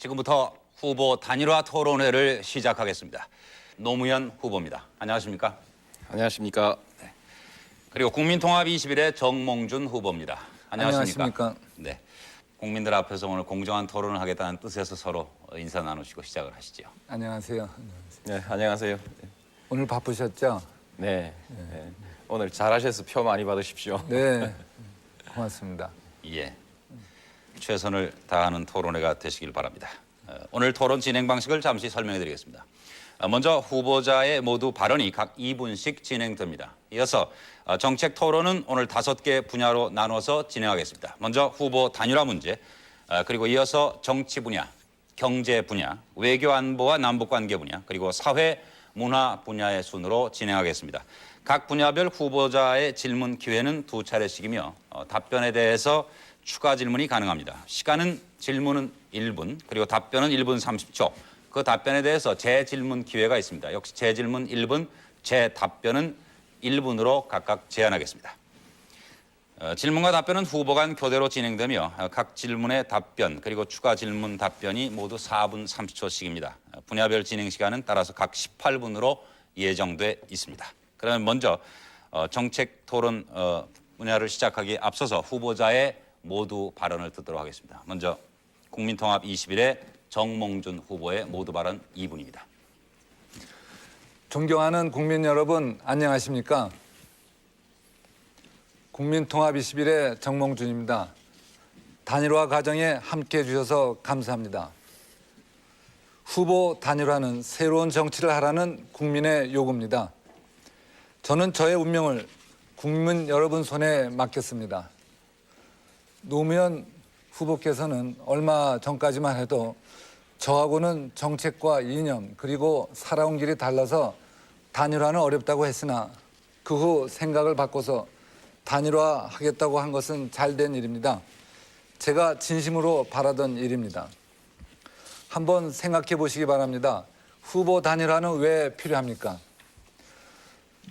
지금부터 후보 단일화 토론회를 시작하겠습니다. 노무현 후보입니다. 안녕하십니까? 안녕하십니까? 그리고 국민통합21의 정몽준 후보입니다. 안녕하십니까? 안녕하십니까? 네. 국민들 앞에서 오늘 공정한 토론을 하겠다는 뜻에서 서로 인사 나누시고 시작을 하시죠. 안녕하세요. 네, 안녕하세요. 오늘 바쁘셨죠? 네. 오늘 잘하셔서 표 많이 받으십시오. 네, 고맙습니다. 예. 최선을 다하는 토론회가 되시길 바랍니다. 오늘 토론 진행 방식을 잠시 설명해 드리겠습니다. 먼저 후보자의 모두 발언이 각 2분씩 진행됩니다. 이어서 정책 토론은 오늘 5개 분야로 나눠서 진행하겠습니다. 먼저 후보 단일화 문제, 그리고 이어서 정치 분야, 경제 분야, 외교 안보와 남북관계 분야, 그리고 사회 문화 분야의 순으로 진행하겠습니다. 각 분야별 후보자의 질문 기회는 2차례씩이며 답변에 대해서 추가 질문이 가능합니다. 시간은 질문은 1분, 그리고 답변은 1분 30초. 그 답변에 대해서 재질문 기회가 있습니다. 역시 재질문 1분, 재답변은 1분으로 각각 제한하겠습니다. 질문과 답변은 후보 간 교대로 진행되며 각 질문의 답변 그리고 추가 질문 답변이 모두 4분 30초씩입니다. 분야별 진행 시간은 따라서 각 18분으로 예정돼 있습니다. 그러면 먼저 정책 토론 분야를 시작하기에 앞서서 후보자의 모두 발언을 듣도록 하겠습니다. 먼저 국민통합 21의 정몽준 후보의 모두 발언 2분입니다. 존경하는 국민 여러분, 안녕하십니까? 국민통합 21의 정몽준입니다. 단일화 과정에 함께해 주셔서 감사합니다. 후보 단일화는 새로운 정치를 하라는 국민의 요구입니다. 저는 저의 운명을 국민 여러분 손에 맡겼습니다. 노무현 후보께서는 얼마 전까지만 해도 저하고는 정책과 이념 그리고 살아온 길이 달라서 단일화는 어렵다고 했으나 그 후 생각을 바꿔서 단일화하겠다고 한 것은 잘된 일입니다. 제가 진심으로 바라던 일입니다. 한번 생각해 보시기 바랍니다. 후보 단일화는 왜 필요합니까?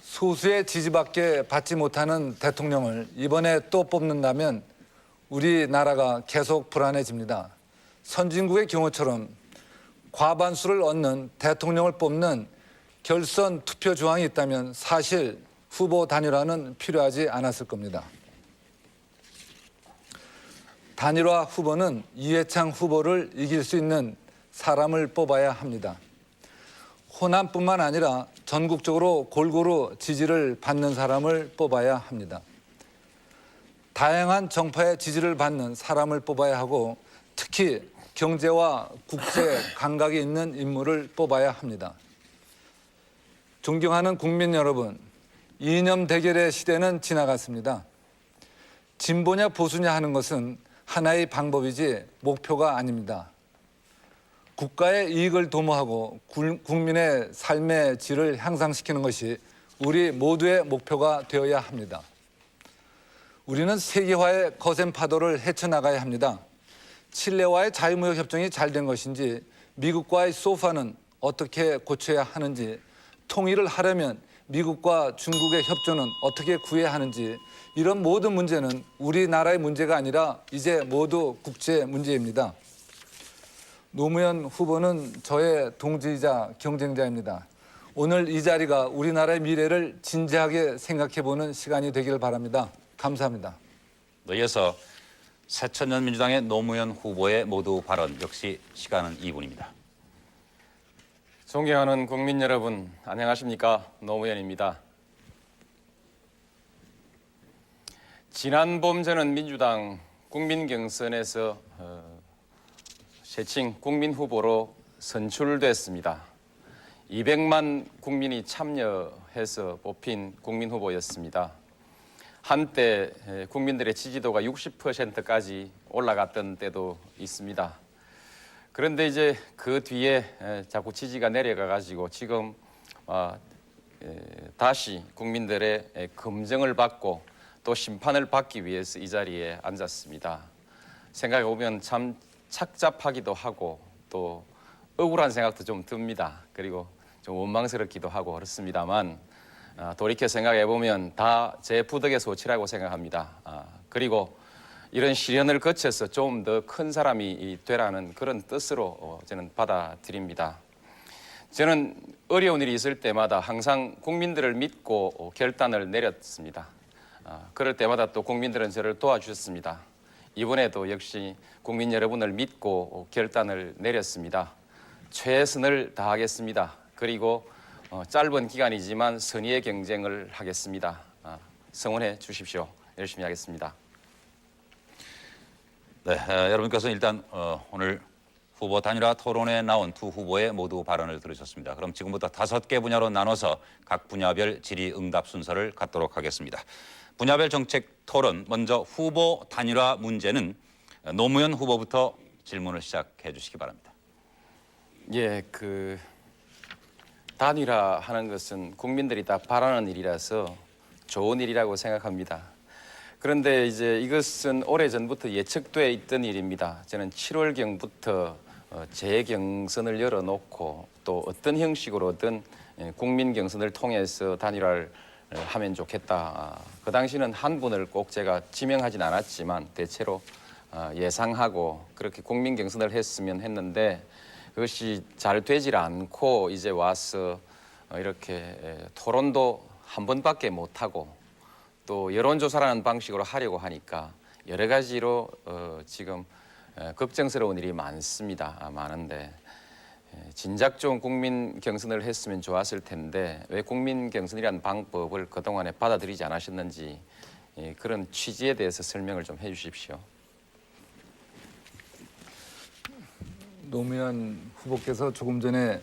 소수의 지지밖에 받지 못하는 대통령을 이번에 또 뽑는다면 우리나라가 계속 불안해집니다. 선진국의 경우처럼 과반수를 얻는 대통령을 뽑는 결선 투표 조항이 있다면 사실 후보 단일화는 필요하지 않았을 겁니다. 단일화 후보는 이해창 후보를 이길 수 있는 사람을 뽑아야 합니다. 호남뿐만 아니라 전국적으로 골고루 지지를 받는 사람을 뽑아야 합니다. 다양한 정파의 지지를 받는 사람을 뽑아야 하고 특히 경제와 국제 감각이 있는 인물을 뽑아야 합니다. 존경하는 국민 여러분, 이념 대결의 시대는 지나갔습니다. 진보냐 보수냐 하는 것은 하나의 방법이지 목표가 아닙니다. 국가의 이익을 도모하고 국민의 삶의 질을 향상시키는 것이 우리 모두의 목표가 되어야 합니다. 우리는 세계화의 거센 파도를 헤쳐나가야 합니다. 칠레와의 자유무역 협정이 잘 된 것인지 미국과의 소파는 어떻게 고쳐야 하는지 통일을 하려면 미국과 중국의 협조는 어떻게 구해야 하는지 이런 모든 문제는 우리나라의 문제가 아니라 이제 모두 국제 문제입니다. 노무현 후보는 저의 동지이자 경쟁자입니다. 오늘 이 자리가 우리나라의 미래를 진지하게 생각해보는 시간이 되기를 바랍니다. 감사합니다. 이어서 새천년 민주당의 노무현 후보의 모두 발언 역시 시간은 2분입니다. 존경하는 국민 여러분, 안녕하십니까? 노무현입니다. 지난 봄 저는 민주당 국민경선에서 새칭 국민 후보로 선출됐습니다. 200만 국민이 참여해서 뽑힌 국민 후보였습니다. 한때 국민들의 지지도가 60%까지 올라갔던 때도 있습니다. 그런데 이제 그 뒤에 자꾸 지지가 내려가 가지고 지금 다시 국민들의 검증을 받고 또 심판을 받기 위해서 이 자리에 앉았습니다. 생각해 보면 참 착잡하기도 하고 또 억울한 생각도 좀 듭니다. 그리고 좀 원망스럽기도 하고 그렇습니다만 돌이켜 생각해 보면 다 제 부덕의 소치라고 생각합니다. 그리고 이런 시련을 거쳐서 좀 더 큰 사람이 되라는 그런 뜻으로 저는 받아들입니다. 저는 어려운 일이 있을 때마다 항상 국민들을 믿고 결단을 내렸습니다. 그럴 때마다 또 국민들은 저를 도와주셨습니다. 이번에도 역시 국민 여러분을 믿고 결단을 내렸습니다. 최선을 다하겠습니다. 그리고 짧은 기간이지만 선의의 경쟁을 하겠습니다. 성원해 주십시오. 열심히 하겠습니다. 네, 여러분께서는 일단 오늘 후보 단일화 토론에 나온 두 후보의 모두 발언을 들으셨습니다. 그럼 지금부터 5개 분야로 나눠서 각 분야별 질의응답 순서를 갖도록 하겠습니다. 분야별 정책 토론, 먼저 후보 단일화 문제는 노무현 후보부터 질문을 시작해 주시기 바랍니다. 예, 단일화하는 것은 국민들이 다 바라는 일이라서 좋은 일이라고 생각합니다. 그런데 이제 이것은 오래전부터 예측돼 있던 일입니다. 저는 7월경부터 재경선을 열어놓고 또 어떤 형식으로든 국민 경선을 통해서 단일화를 하면 좋겠다. 그 당시는 한 분을 꼭 제가 지명하진 않았지만 대체로 예상하고 그렇게 국민 경선을 했으면 했는데 그것이 잘 되질 않고 이제 와서 이렇게 토론도 한 번밖에 못하고 또 여론조사라는 방식으로 하려고 하니까 여러 가지로 지금 걱정스러운 일이 많습니다. 많은데 진작 좀 국민 경선을 했으면 좋았을 텐데 왜 국민 경선이라는 방법을 그동안에 받아들이지 않으셨는지 그런 취지에 대해서 설명을 좀 해주십시오. 노무현 후보께서 조금 전에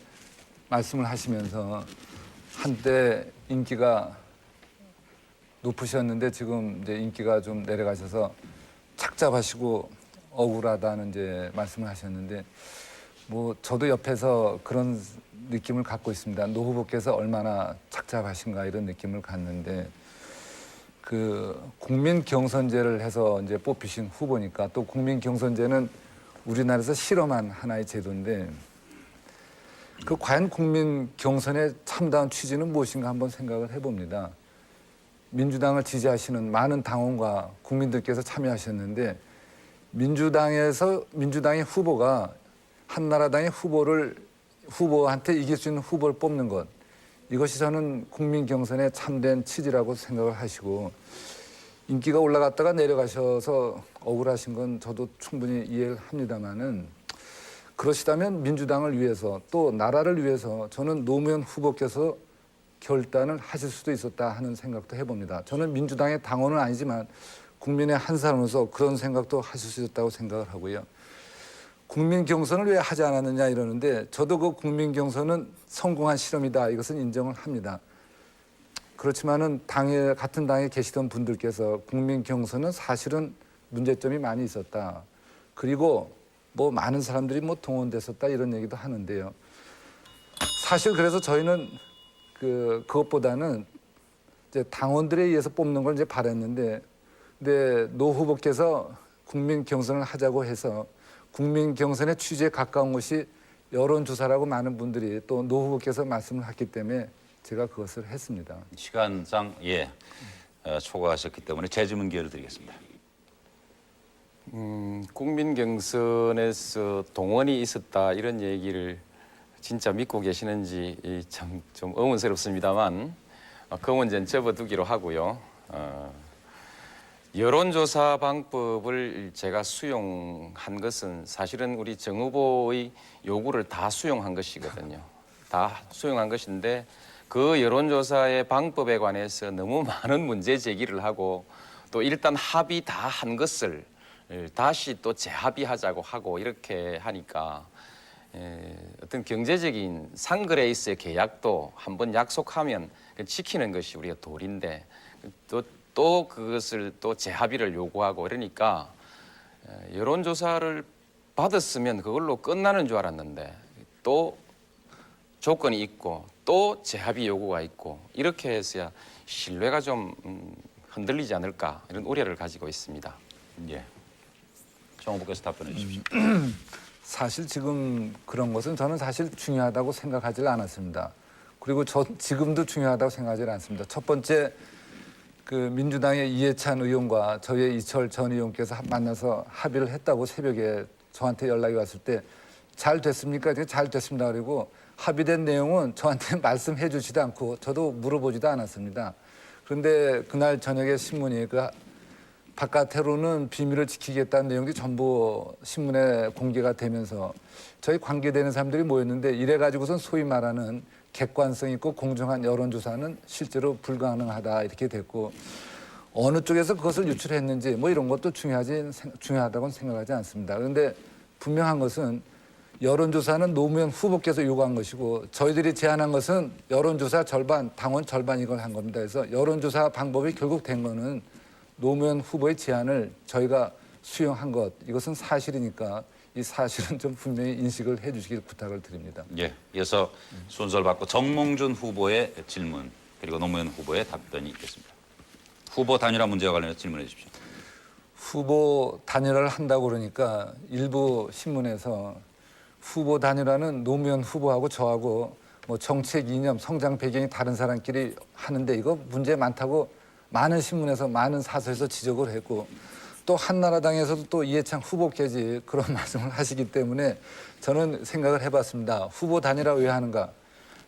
말씀을 하시면서 한때 인기가 높으셨는데 지금 이제 인기가 좀 내려가셔서 착잡하시고 억울하다는 이제 말씀을 하셨는데 뭐 저도 옆에서 그런 느낌을 갖고 있습니다. 노 후보께서 얼마나 착잡하신가 이런 느낌을 갖는데 국민 경선제를 해서 이제 뽑히신 후보니까 또 국민 경선제는 우리나라에서 실험한 하나의 제도인데 과연 국민 경선의 참다운 취지는 무엇인가 한번 생각을 해봅니다. 민주당을 지지하시는 많은 당원과 국민들께서 참여하셨는데 민주당의 후보가 한나라당의 후보한테 이길 수 있는 후보를 뽑는 것 이것이 저는 국민 경선의 참된 취지라고 생각을 하시고 인기가 올라갔다가 내려가셔서 억울하신 건 저도 충분히 이해를 합니다마는 그러시다면 민주당을 위해서 또 나라를 위해서 저는 노무현 후보께서 결단을 하실 수도 있었다 하는 생각도 해봅니다. 저는 민주당의 당원은 아니지만 국민의 한 사람으로서 그런 생각도 하실 수 있었다고 생각을 하고요. 국민 경선을 왜 하지 않았느냐 이러는데 저도 그 국민 경선은 성공한 실험이다 이것은 인정을 합니다. 그렇지만은 같은 당에 계시던 분들께서 국민 경선은 사실은 문제점이 많이 있었다. 그리고 뭐 많은 사람들이 뭐 동원됐었다 이런 얘기도 하는데요. 사실 그래서 저희는 그것보다는 이제 당원들에 의해서 뽑는 걸 이제 바랬는데, 근데 노 후보께서 국민 경선을 하자고 해서 국민 경선의 취지에 가까운 것이 여론조사라고 많은 분들이 또 노 후보께서 말씀을 하기 때문에 제가 그것을 했습니다. 시간상 초과하셨기 때문에 재질문 기회를 드리겠습니다. 국민 경선에서 동원이 있었다 이런 얘기를 진짜 믿고 계시는지 참 좀 의문스럽습니다만 그 문제는 접어두기로 하고요. 여론조사 방법을 제가 수용한 것은 사실은 우리 정 후보의 요구를 다 수용한 것이거든요. 다 수용한 것인데 그 여론조사의 방법에 관해서 너무 많은 문제 제기를 하고 또 일단 합의 다 한 것을 다시 또 재합의하자고 하고 이렇게 하니까 어떤 경제적인 상그레이스의 계약도 한번 약속하면 지키는 것이 우리가 도리인데 또 그것을 또 재합의를 요구하고 이러니까 여론조사를 받았으면 그걸로 끝나는 줄 알았는데 또 조건이 있고 또 재합의 요구가 있고 이렇게 해서야 신뢰가 좀 흔들리지 않을까 이런 우려를 가지고 있습니다. 예. 정 후보께서 답변해 주십시오. 사실 지금 그런 것은 저는 사실 중요하다고 생각하지 않았습니다. 그리고 지금도 중요하다고 생각하지 않습니다. 첫 번째 그 민주당의 이해찬 의원과 저희의 이철 전 의원께서 만나서 합의를 했다고 새벽에 저한테 연락이 왔을 때 잘 됐습니까? 잘 됐습니다. 그리고 합의된 내용은 저한테 말씀해 주지도 않고 저도 물어보지도 않았습니다. 그런데 그날 저녁에 신문이 그 바깥으로는 비밀을 지키겠다는 내용이 전부 신문에 공개가 되면서 저희 관계되는 사람들이 모였는데 이래 가지고선 소위 말하는 객관성 있고 공정한 여론조사는 실제로 불가능하다 이렇게 됐고 어느 쪽에서 그것을 유출했는지 뭐 이런 것도 중요하다고는 생각하지 않습니다. 그런데 분명한 것은 여론조사는 노무현 후보께서 요구한 것이고 저희들이 제안한 것은 여론조사 절반, 당원 절반 이걸 한 겁니다. 그래서 여론조사 방법이 결국 된 거는 노무현 후보의 제안을 저희가 수용한 것 이것은 사실이니까 이 사실은 좀 분명히 인식을 해 주시길 부탁을 드립니다. 예, 이어서 순서를 받고 정몽준 후보의 질문 그리고 노무현 후보의 답변이 있겠습니다. 후보 단일화 문제와 관련해서 질문해 주십시오. 후보 단일화를 한다고 그러니까 일부 신문에서 후보 단일화는 노무현 후보하고 저하고 뭐 정책 이념, 성장 배경이 다른 사람끼리 하는데 이거 문제 많다고 많은 신문에서 많은 사설에서 지적을 했고 또 한나라당에서도 또 이해창 후보께지 그런 말씀을 하시기 때문에 저는 생각을 해봤습니다. 후보 단일화 왜 하는가?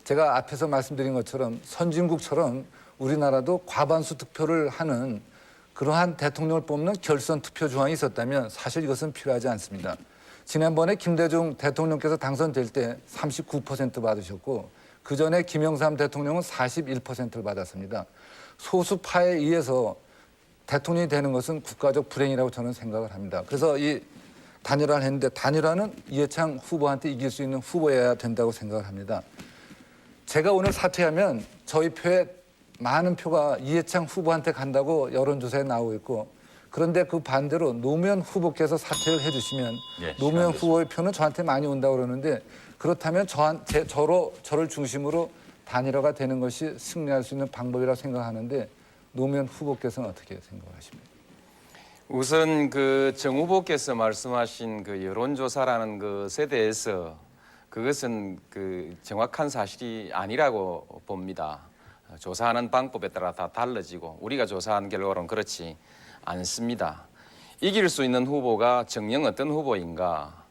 제가 앞에서 말씀드린 것처럼 선진국처럼 우리나라도 과반수 투표를 하는 그러한 대통령을 뽑는 결선 투표 조항이 있었다면 사실 이것은 필요하지 않습니다. 지난번에 김대중 대통령께서 당선될 때 39% 받으셨고 그 전에 김영삼 대통령은 41%를 받았습니다. 소수파에 의해서 대통령이 되는 것은 국가적 불행이라고 저는 생각을 합니다. 그래서 이 단일화를 했는데 단일화는 이해창 후보한테 이길 수 있는 후보여야 된다고 생각을 합니다. 제가 오늘 사퇴하면 저희 표에 많은 표가 이해창 후보한테 간다고 여론조사에 나오고 있고 그런데 그 반대로 노무현 후보께서 사퇴를 해주시면 예, 노무현 후보의 표는 저한테 많이 온다고 그러는데 그렇다면 저를 중심으로 단일화가 되는 것이 승리할 수 있는 방법이라고 생각하는데 노무현 후보께서는 어떻게 생각하십니까? 우선 그 정 후보께서 말씀하신 그 여론조사라는 것에 대해서 그것은 그 정확한 사실이 아니라고 봅니다. 조사하는 방법에 따라 다 달라지고 우리가 조사한 결과로는 그렇지 않습니다. 이길 수 있는 후보가 정녕 어떤 후보인가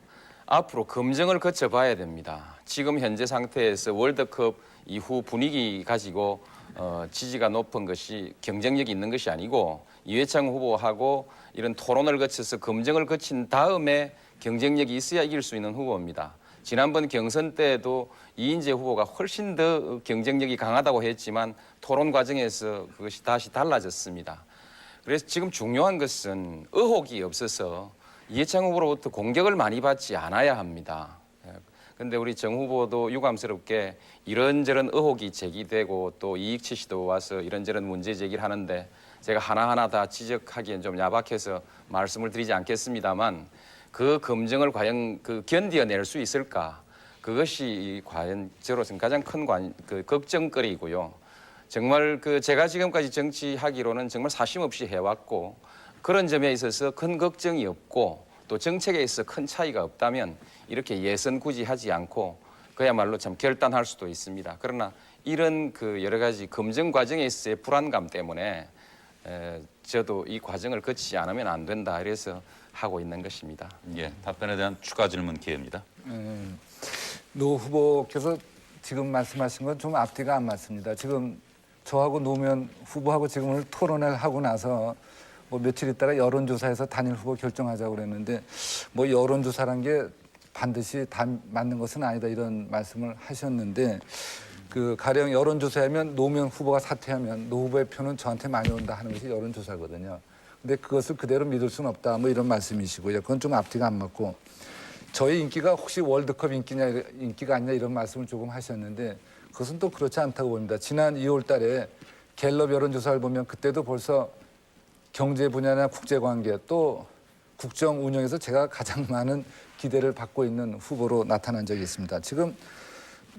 앞으로 검증을 거쳐봐야 됩니다. 지금 현재 상태에서 월드컵 이후 분위기 가지고 지지가 높은 것이 경쟁력이 있는 것이 아니고 이회창 후보하고 이런 토론을 거쳐서 검증을 거친 다음에 경쟁력이 있어야 이길 수 있는 후보입니다. 지난번 경선 때에도 이인재 후보가 훨씬 더 경쟁력이 강하다고 했지만 토론 과정에서 그것이 다시 달라졌습니다. 그래서 지금 중요한 것은 의혹이 없어서 이해창 후보로부터 공격을 많이 받지 않아야 합니다. 그런데 우리 정 후보도 유감스럽게 이런저런 의혹이 제기되고 또 이익치 씨도 와서 이런저런 문제 제기를 하는데 제가 하나하나 다 지적하기엔 좀 야박해서 말씀을 드리지 않겠습니다만 그 검증을 과연 견뎌낼 수 있을까? 그것이 과연 저로서는 가장 큰 걱정거리고요. 정말 제가 지금까지 정치하기로는 정말 사심 없이 해왔고 그런 점에 있어서 큰 걱정이 없고 또 정책에 있어서 큰 차이가 없다면 이렇게 예선 굳이 하지 않고 그야말로 참 결단할 수도 있습니다. 그러나 이런 여러 가지 검증 과정에 있어서의 불안감 때문에 저도 이 과정을 거치지 않으면 안 된다 이래서 하고 있는 것입니다. 예, 답변에 대한 추가 질문 기회입니다. 노 후보께서 지금 말씀하신 건 좀 앞뒤가 안 맞습니다. 지금 저하고 노무현 후보하고 지금 오늘 토론을 하고 나서 뭐 며칠 있다가 여론조사에서 단일 후보 결정하자고 그랬는데 뭐 여론조사란 게 반드시 다 맞는 것은 아니다 이런 말씀을 하셨는데 가령 여론조사하면 노무현 후보가 사퇴하면 노 후보의 표는 저한테 많이 온다 하는 것이 여론조사거든요. 근데 그것을 그대로 믿을 수는 없다 뭐 이런 말씀이시고요. 그건 좀 앞뒤가 안 맞고 저희 인기가 혹시 월드컵 인기가 아니냐 이런 말씀을 조금 하셨는데 그것은 또 그렇지 않다고 봅니다. 지난 2월 달에 갤럽 여론조사를 보면 그때도 벌써 경제 분야나 국제관계 또 국정 운영에서 제가 가장 많은 기대를 받고 있는 후보로 나타난 적이 있습니다. 지금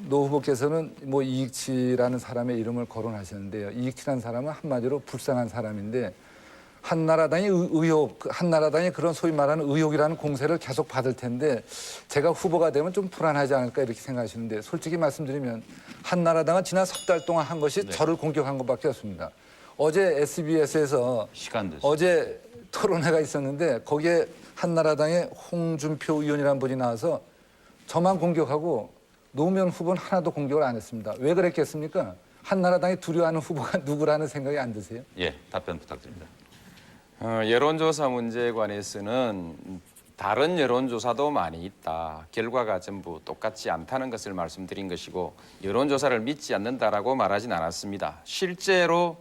노 후보께서는 뭐 이익치라는 사람의 이름을 거론하셨는데요. 이익치라는 사람은 한마디로 불쌍한 사람인데 한나라당이 한나라당이 그런 소위 말하는 의혹이라는 공세를 계속 받을 텐데 제가 후보가 되면 좀 불안하지 않을까 이렇게 생각하시는데 솔직히 말씀드리면 한나라당은 지난 석 달 동안 한 것이 저를 공격한 것밖에 없습니다. 어제 SBS에서 시간 됐어. 어제 토론회가 있었는데 거기에 한나라당의 홍준표 의원이라는 분이 나와서 저만 공격하고 노무현 후보는 하나도 공격을 안 했습니다. 왜 그랬겠습니까? 한나라당이 두려워하는 후보가 누구라는 생각이 안 드세요? 예, 답변 부탁드립니다. 여론조사 문제에 관해서는 다른 여론조사도 많이 있다. 결과가 전부 똑같지 않다는 것을 말씀드린 것이고 여론조사를 믿지 않는다라고 말하진 않았습니다. 실제로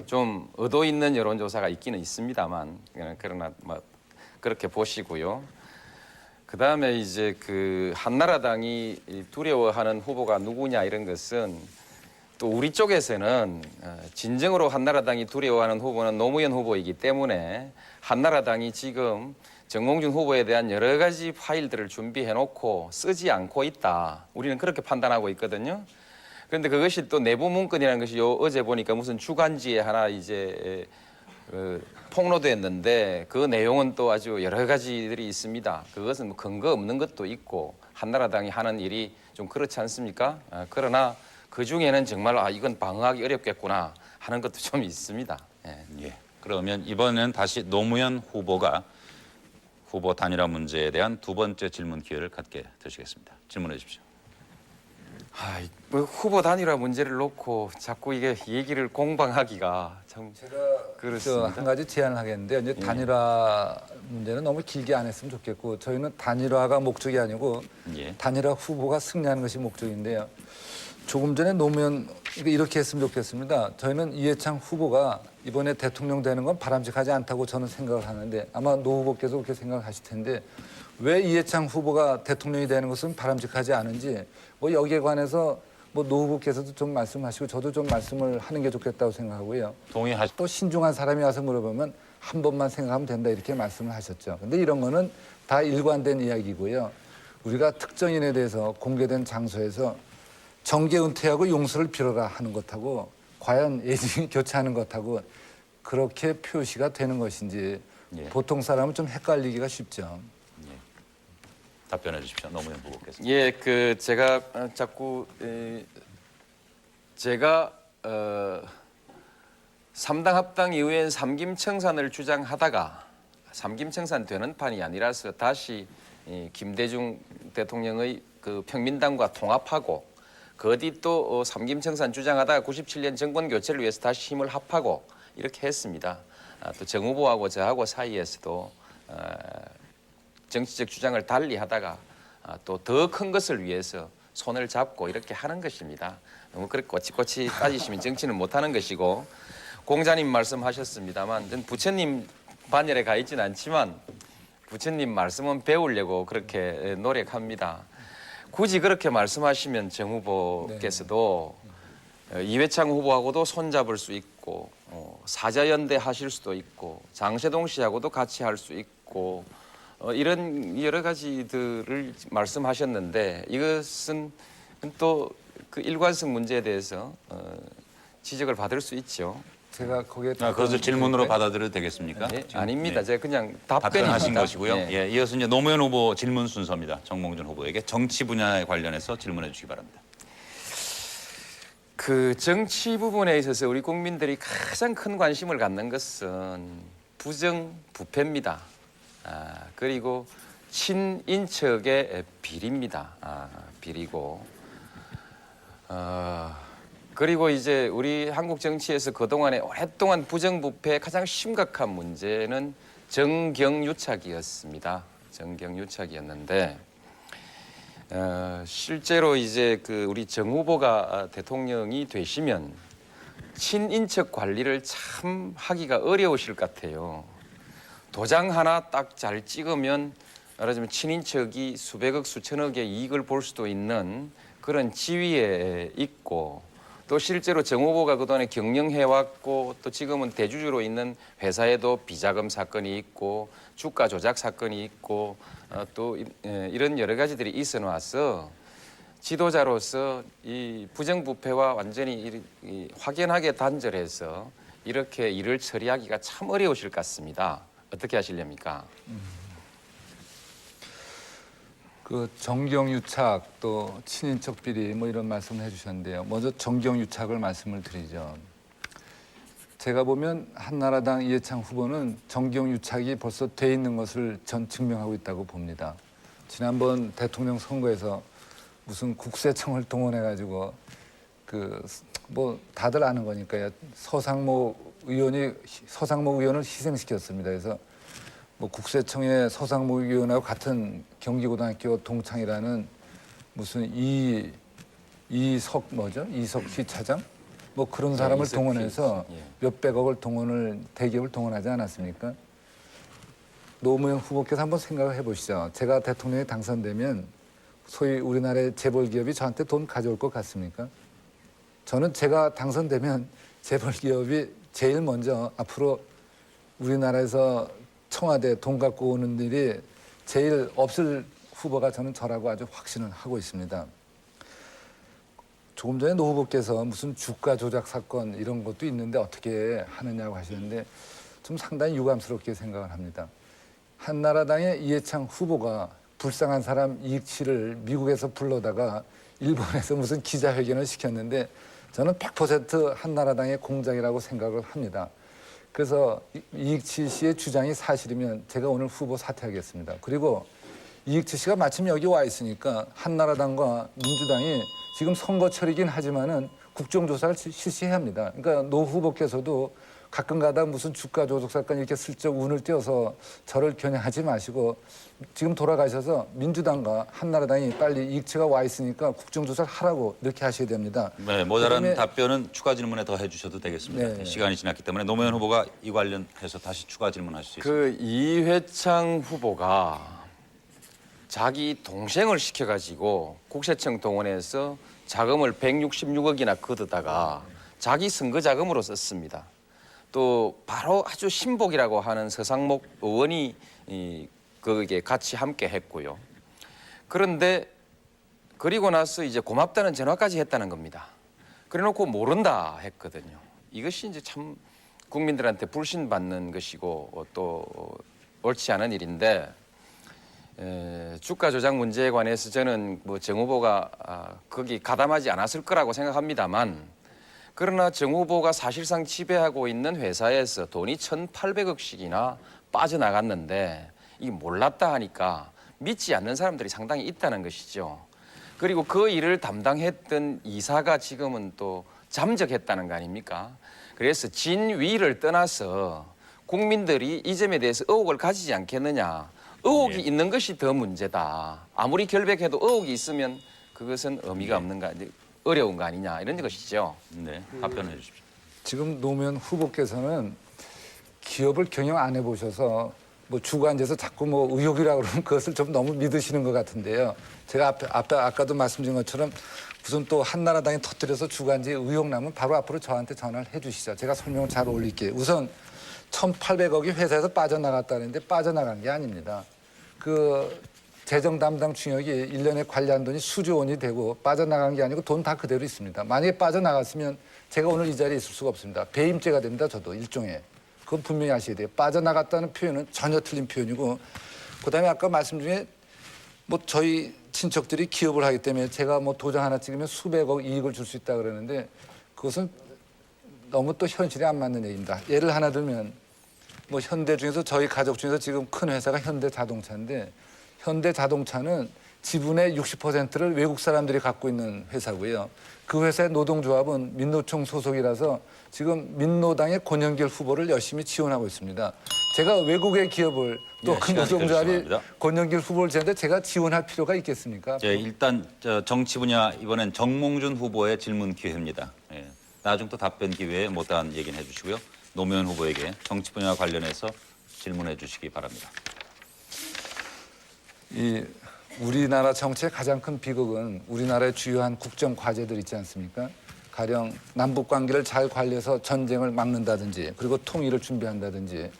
좀 의도 있는 여론조사가 있기는 있습니다만 그러나 뭐 그렇게 보시고요. 그다음에 이제 그 한나라당이 두려워하는 후보가 누구냐 이런 것은 또 우리 쪽에서는 진정으로 한나라당이 두려워하는 후보는 노무현 후보이기 때문에 한나라당이 지금 정몽준 후보에 대한 여러 가지 파일들을 준비해 놓고 쓰지 않고 있다. 우리는 그렇게 판단하고 있거든요. 그런데 그것이 또 내부 문건이라는 것이 어제 보니까 무슨 주간지에 하나 이제 폭로됐는데 그 내용은 또 아주 여러 가지들이 있습니다. 그것은 뭐 근거 없는 것도 있고 한나라당이 하는 일이 좀 그렇지 않습니까? 그러나 그 중에는 정말 이건 방어하기 어렵겠구나 하는 것도 좀 있습니다. 예. 예. 그러면 이번엔 다시 노무현 후보가 후보 단일화 문제에 대한 두 번째 질문 기회를 갖게 되시겠습니다. 질문해 주십시오. 뭐 후보 단일화 문제를 놓고 자꾸 이게 얘기를 공방하기가 참 제가 그렇습니다. 한 가지 제안을 하겠는데요. 이제 단일화 문제는 너무 길게 안 했으면 좋겠고 저희는 단일화가 목적이 아니고 예. 단일화 후보가 승리하는 것이 목적인데요. 조금 전에 노무현 이렇게 했으면 좋겠습니다. 저희는 이해창 후보가 이번에 대통령 되는 건 바람직하지 않다고 저는 생각을 하는데 아마 노 후보께서 그렇게 생각하실 텐데 왜 이해창 후보가 대통령이 되는 것은 바람직하지 않은지 뭐 여기에 관해서 뭐 노 후보께서도 좀 말씀하시고 저도 좀 말씀을 하는 게 좋겠다고 생각하고요. 동의하시. 또 신중한 사람이 와서 물어보면 한 번만 생각하면 된다 이렇게 말씀을 하셨죠. 근데 이런 거는 다 일관된 이야기고요. 우리가 특정인에 대해서 공개된 장소에서 정계 은퇴하고 용서를 빌어라 하는 것하고 과연 예정이 교체하는 것하고 그렇게 표시가 되는 것인지 예. 보통 사람은 좀 헷갈리기가 쉽죠. 답변해 주십시오. 노무현 후보께서. 예, 그 제가 자꾸 제가 3당 합당 이후엔 삼김청산을 주장하다가 삼김청산 되는 판이 아니라서 다시 김대중 대통령의 그 평민당과 통합하고 그 어디 또 삼김청산 주장하다가 97년 정권 교체를 위해서 다시 힘을 합하고 이렇게 했습니다. 또 정 후보하고 저하고 사이에서도 정치적 주장을 달리하다가 또 더 큰 것을 위해서 손을 잡고 이렇게 하는 것입니다. 너무 그렇게 꼬치꼬치 따지시면 정치는 못하는 것이고 공자님 말씀하셨습니다만 전 부처님 반열에 가 있지는 않지만 부처님 말씀은 배우려고 그렇게 노력합니다. 굳이 그렇게 말씀하시면 정 후보께서도 이회창 후보하고도 손잡을 수 있고 사자연대 하실 수도 있고 장세동 씨하고도 같이 할 수 있고 이런 여러 가지들을 말씀하셨는데 이것은 또 그 일관성 문제에 대해서 지적을 받을 수 있죠. 제가 거기에 그것을 질문으로 받아들여도 되겠습니까? 네, 지금, 아닙니다. 네. 제가 그냥 답변입니다. 답변하신 것이고요. 네. 예, 이어서 이제 노무현 후보 질문 순서입니다. 정몽준 후보에게 정치 분야에 관련해서 질문해 주시기 바랍니다. 그 정치 부분에 있어서 우리 국민들이 가장 큰 관심을 갖는 것은 부정부패입니다. 그리고 친인척의 비리입니다. 비리고 그리고 이제 우리 한국 정치에서 그동안에 오랫동안 부정부패의 가장 심각한 문제는 정경유착이었습니다. 정경유착이었는데 실제로 이제 그 우리 정 후보가 대통령이 되시면 친인척 관리를 참 하기가 어려우실 것 같아요. 도장 하나 딱 잘 찍으면 말하자면 친인척이 수백억 수천억의 이익을 볼 수도 있는 그런 지위에 있고 또 실제로 정 후보가 그동안에 경영해왔고 또 지금은 대주주로 있는 회사에도 비자금 사건이 있고 주가 조작 사건이 있고 또 이런 여러 가지들이 있어 놔서 지도자로서 이 부정부패와 완전히 확연하게 단절해서 이렇게 일을 처리하기가 참 어려우실 것 같습니다. 어떻게 하시렵니까? 그 정경유착 또 친인척 비리 뭐 이런 말씀을 해주셨는데요. 먼저 정경유착을 말씀을 드리죠. 제가 보면 한나라당 이해창 후보는 정경유착이 벌써 돼 있는 것을 전 증명하고 있다고 봅니다. 지난번 대통령 선거에서 무슨 국세청을 동원해가지고 뭐 다들 아는 거니까요. 서상모 의원을 희생시켰습니다. 그래서 뭐 국세청의 서상모 의원하고 같은 경기고등학교 동창이라는 무슨 이석희 차장 뭐 그런 사람을 이석희, 동원해서 예. 몇백억을 대기업을 동원하지 않았습니까? 노무현 후보께서 한번 생각을 해보시죠. 제가 대통령에 당선되면 소위 우리나라의 재벌 기업이 저한테 돈 가져올 것 같습니까? 저는 제가 당선되면 재벌 기업이 제일 먼저 앞으로 우리나라에서 청와대 돈 갖고 오는 일이 제일 없을 후보가 저는 저라고 아주 확신을 하고 있습니다. 조금 전에 노 후보께서 무슨 주가 조작 사건 이런 것도 있는데 어떻게 하느냐고 하시는데 좀 상당히 유감스럽게 생각을 합니다. 한나라당의 이해창 후보가 불쌍한 사람 이익치를 미국에서 불러다가 일본에서 무슨 기자회견을 시켰는데 저는 100% 한나라당의 공작이라고 생각을 합니다. 그래서 이익치 씨의 주장이 사실이면 제가 오늘 후보 사퇴하겠습니다. 그리고 이익치 씨가 마침 여기 와 있으니까 한나라당과 민주당이 지금 선거철이긴 하지만은 국정조사를 실시해야 합니다. 그러니까 노 후보께서도 가끔가다 무슨 주가 조작 사건 이렇게 슬쩍 운을 띄워서 저를 겨냥하지 마시고 지금 돌아가셔서 민주당과 한나라당이 빨리 이익치가 와 있으니까 국정조사를 하라고 이렇게 하셔야 됩니다. 네, 모자란 그다음에 답변은 추가 질문에 더 해주셔도 되겠습니다. 네. 시간이 지났기 때문에 노무현 후보가 이 관련해서 다시 추가 질문하실 수 있습니다. 그 이회창 후보가 자기 동생을 시켜가지고 국세청 동원해서 자금을 166억이나 걷어다가 자기 선거 자금으로 썼습니다. 또 바로 아주 신복이라고 하는 서상목 의원이 거기에 같이 함께 했고요. 그런데 그리고 나서 이제 고맙다는 전화까지 했다는 겁니다. 그래놓고 모른다 했거든요. 이것이 이제 참 국민들한테 불신받는 것이고 또 옳지 않은 일인데 주가 조작 문제에 관해서 저는 뭐 정 후보가 거기 가담하지 않았을 거라고 생각합니다만 그러나 정 후보가 사실상 지배하고 있는 회사에서 돈이 1,800억씩이나 빠져나갔는데 이게 몰랐다 하니까 믿지 않는 사람들이 상당히 있다는 것이죠. 그리고 그 일을 담당했던 이사가 지금은 또 잠적했다는 거 아닙니까? 그래서 진위를 떠나서 국민들이 이 점에 대해서 의혹을 가지지 않겠느냐. 의혹이 예. 있는 것이 더 문제다. 아무리 결백해도 의혹이 있으면 그것은 의미가 없는 거 아니, 어려운 거 아니냐 이런 것이죠. 네, 답변해 주십시오. 지금 노무현 후보께서는 기업을 경영 안 해보셔서 뭐 주관제에서 자꾸 뭐 의혹이라고 그러면 그것을 좀 너무 믿으시는 것 같은데요. 제가 아까도 말씀드린 것처럼 무슨 또 한나라당이 터뜨려서 주관제 의혹 나면 바로 앞으로 저한테 전화를 해 주시죠. 제가 설명을 잘 올릴게요. 우선 1,800억이 회사에서 빠져나갔다는데 빠져나간 게 아닙니다. 그 재정 담당 충역이 1년에 관리한 돈이 수조 원이 되고 빠져나간 게 아니고 돈 다 그대로 있습니다. 만약에 빠져나갔으면 제가 오늘 이 자리에 있을 수가 없습니다. 배임죄가 됩니다. 저도 일종의. 그건 분명히 아셔야 돼요. 빠져나갔다는 표현은 전혀 틀린 표현이고 그다음에 아까 말씀 중에 뭐 저희 친척들이 기업을 하기 때문에 제가 뭐 도장 하나 찍으면 수백억 이익을 줄 수 있다 그러는데 그것은 너무 또 현실에 안 맞는 얘기입니다. 예를 하나 들면 뭐 현대 중에서 저희 가족 중에서 지금 큰 회사가 현대자동차인데 현대자동차는 지분의 60%를 외국 사람들이 갖고 있는 회사고요. 그 회사의 노동조합은 민노총 소속이라서 지금 민노당의 권영길 후보를 열심히 지원하고 있습니다. 제가 외국의 기업을 또 그 시간이 노동조합이 죄송합니다. 권영길 후보를 지는데 제가 지원할 필요가 있겠습니까? 예, 일단 정치 분야 이번엔 정몽준 후보의 질문 기회입니다. 예, 나중 또 답변 기회에 못다한 얘기는 해주시고요. 노무현 후보에게 정치 분야 관련해서 질문해 주시기 바랍니다. 이 우리나라 정치의 가장 큰 비극은 우리나라의 주요한 국정 과제들 있지 않습니까? 가령 남북 관계를 잘 관리해서 전쟁을 막는다든지 그리고 통일을 준비한다든지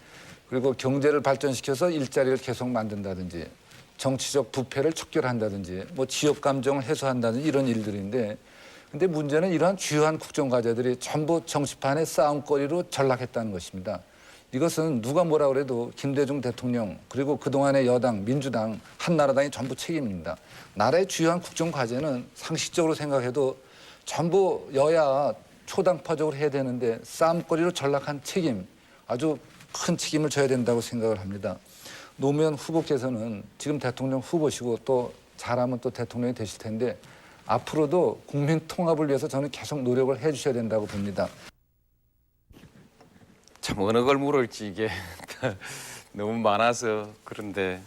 그리고 경제를 발전시켜서 일자리를 계속 만든다든지 정치적 부패를 척결한다든지 뭐 지역 감정을 해소한다든지 이런 일들인데 근데 문제는 이러한 주요한 국정 과제들이 전부 정치판의 싸움거리로 전락했다는 것입니다. 이것은 누가 뭐라 그래도 김대중 대통령 그리고 그동안의 여당, 민주당, 한나라당이 전부 책임입니다. 나라의 주요한 국정 과제는 상식적으로 생각해도 전부 여야 초당파적으로 해야 되는데 싸움거리로 전락한 책임, 아주 큰 책임을 져야 된다고 생각을 합니다. 노무현 후보께서는 지금 대통령 후보시고 또 잘하면 또 대통령이 되실 텐데 앞으로도 국민 통합을 위해서 저는 계속 노력을 해 주셔야 된다고 봅니다. 참 어느 걸 물을지 이게 너무 많아서 그런데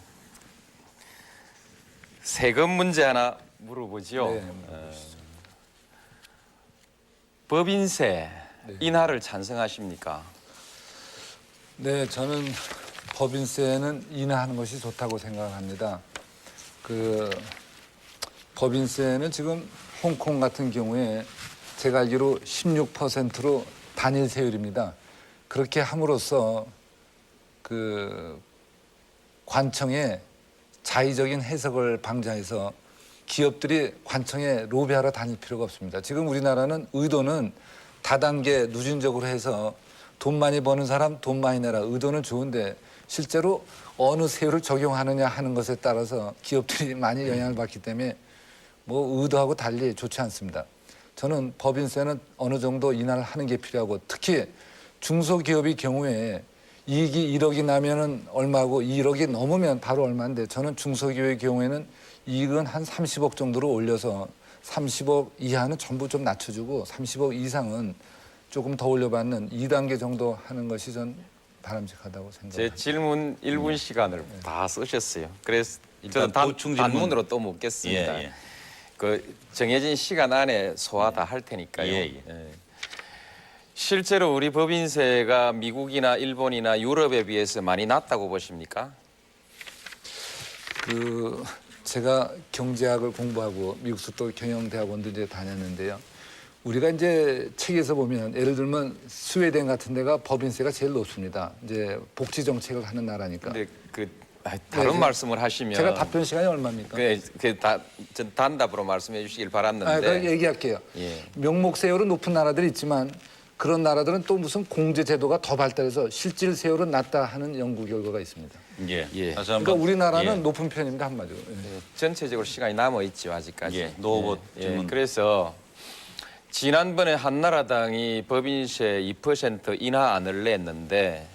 세금 문제 하나 물어보지요. 네, 법인세 인하를 찬성하십니까? 네, 저는 법인세는 인하하는 것이 좋다고 생각합니다. 그 법인세는 지금 홍콩 같은 경우에 제가 알기로 16%로 단일 세율입니다. 그렇게 함으로써 그 관청의 자의적인 해석을 방지해서 기업들이 관청에 로비하러 다닐 필요가 없습니다. 지금 우리나라는 의도는 다단계 누진적으로 해서 돈 많이 버는 사람 돈 많이 내라. 의도는 좋은데 실제로 어느 세율을 적용하느냐 하는 것에 따라서 기업들이 많이 영향을 받기 때문에 뭐 의도하고 달리 좋지 않습니다. 저는 법인세는 어느 정도 인하를 하는 게 필요하고 특히 중소기업의 경우에 이익이 1억이 나면은 얼마고 1억이 넘으면 바로 얼마인데 저는 중소기업의 경우에는 이익은 한 30억 정도로 올려서 30억 이하는 전부 좀 낮춰주고 30억 이상은 조금 더 올려받는 2단계 정도 하는 것이 전 바람직하다고 생각합니다. 제 질문 1분 시간을 다 쓰셨어요. 그래서 일단 저는 보충 질문. 단문으로 또 묻겠습니다. 예, 예. 그 정해진 시간 안에 소화 다 할 테니까요. 예, 예. 예. 실제로 우리 법인세가 미국이나 일본이나 유럽에 비해서 많이 낮다고 보십니까? 그 제가 경제학을 공부하고 미국서 또 경영대학원도 이제 다녔는데요. 우리가 이제 책에서 보면 예를 들면 스웨덴 같은 데가 법인세가 제일 높습니다. 이제 복지 정책을 하는 나라니까. 근데 다른 네, 말씀을 하시면 제가 답변 시간이 얼마입니까? 전 단답으로 말씀해 주시길 바랐는데. 그럼 얘기할게요. 예. 명목 세율은 높은 나라들이 있지만 그런 나라들은 또 무슨 공제 제도가 더 발달해서 실질 세율은 낮다 하는 연구 결과가 있습니다. 예. 예. 다시 그러니까 한번. 우리나라는 예. 높은 편입니다 한마디로. 예. 전체적으로 시간이 남아 있죠 아직까지. 예, 노 후보 질문. 그래서 지난번에 한나라당이 법인세 2% 인하안을 냈는데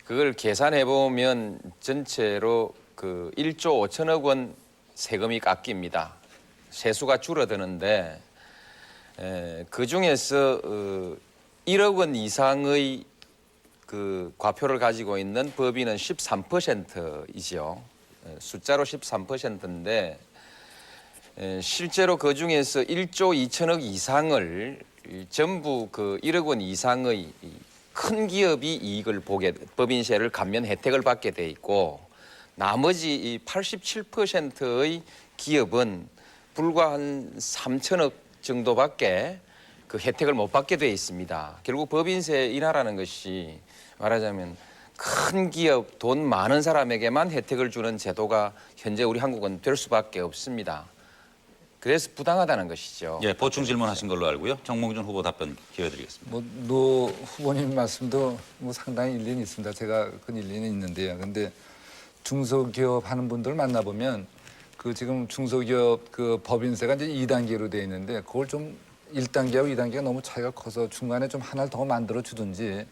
그걸 계산해 보면 전체로 그 1조 5천억 원 세금이 깎입니다. 세수가 줄어드는데 그 중에서 1억 원 이상의 그 과표를 가지고 있는 법인은 13%이죠. 숫자로 13%인데 실제로 그 중에서 1조 2천억 이상을 전부 그 1억 원 이상의 큰 기업이 이익을 보게 법인세를 감면 혜택을 받게 돼 있고 나머지 이 87%의 기업은 불과 한 3천억 정도밖에 그 혜택을 못 받게 돼 있습니다. 결국 법인세 인하라는 것이 말하자면 큰 기업, 돈 많은 사람에게만 혜택을 주는 제도가 현재 우리 한국은 될 수밖에 없습니다. 그래서 부당하다는 것이죠. 예, 보충 질문하신 걸로 알고요. 정몽준 후보 답변 기회 드리겠습니다. 뭐 노 후보님 말씀도 뭐 상당히 일리는 있습니다. 제가 그 일리는 있는데요. 근데 중소기업 하는 분들 만나보면 그 지금 중소기업 그 법인세가 이제 2단계로 돼 있는데 그걸 좀 1단계하고 2단계가 너무 차이가 커서 중간에 좀 하나를 더 만들어 주든지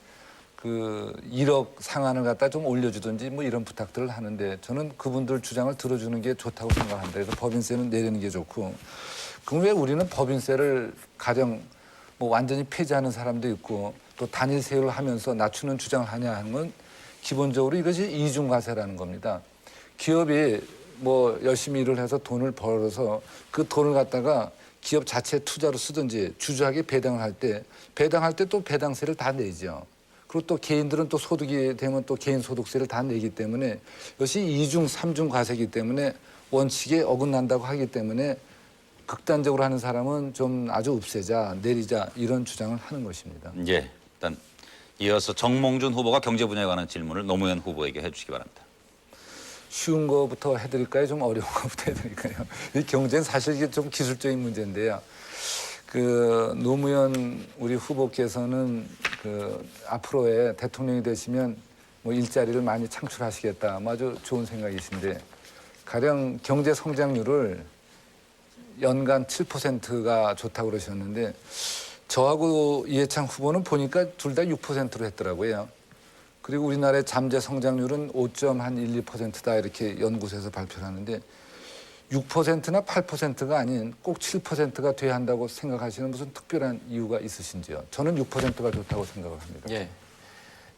그 1억 상한을 갖다 좀 올려주든지 뭐 이런 부탁들을 하는데 저는 그분들 주장을 들어주는 게 좋다고 생각합니다. 그래서 법인세는 내리는 게 좋고 그럼 왜 우리는 법인세를 가령 뭐 완전히 폐지하는 사람도 있고 또 단일 세율을 하면서 낮추는 주장을 하냐 하는 건 기본적으로 이것이 이중과세라는 겁니다. 기업이 뭐 열심히 일을 해서 돈을 벌어서 그 돈을 갖다가 기업 자체 투자로 쓰든지 주주에게 배당을 할 때 배당할 때 또 배당세를 다 내죠. 그리고 또 개인들은 또 소득이 되면 또 개인 소득세를 다 내기 때문에 이것이 이중, 삼중 과세이기 때문에 원칙에 어긋난다고 하기 때문에 극단적으로 하는 사람은 좀 아주 없애자, 내리자 이런 주장을 하는 것입니다. 예, 일단 이어서 정몽준 후보가 경제 분야에 관한 질문을 노무현 후보에게 해주시기 바랍니다. 쉬운 거부터 해드릴까요? 좀 어려운 거부터 해드릴까요? 이 경제는 사실 이게 좀 기술적인 문제인데요. 그 노무현 우리 후보께서는 그 앞으로의 대통령이 되시면 뭐 일자리를 많이 창출하시겠다. 뭐 아주 좋은 생각이신데 가령 경제 성장률을 연간 7%가 좋다고 그러셨는데 저하고 이해창 후보는 보니까 둘 다 6%로 했더라고요. 그리고 우리나라의 잠재 성장률은 5.12%다 이렇게 연구소에서 발표를 하는데 6%나 8%가 아닌 꼭 7%가 돼야 한다고 생각하시는 무슨 특별한 이유가 있으신지요? 저는 6%가 좋다고 생각을 합니다. 예.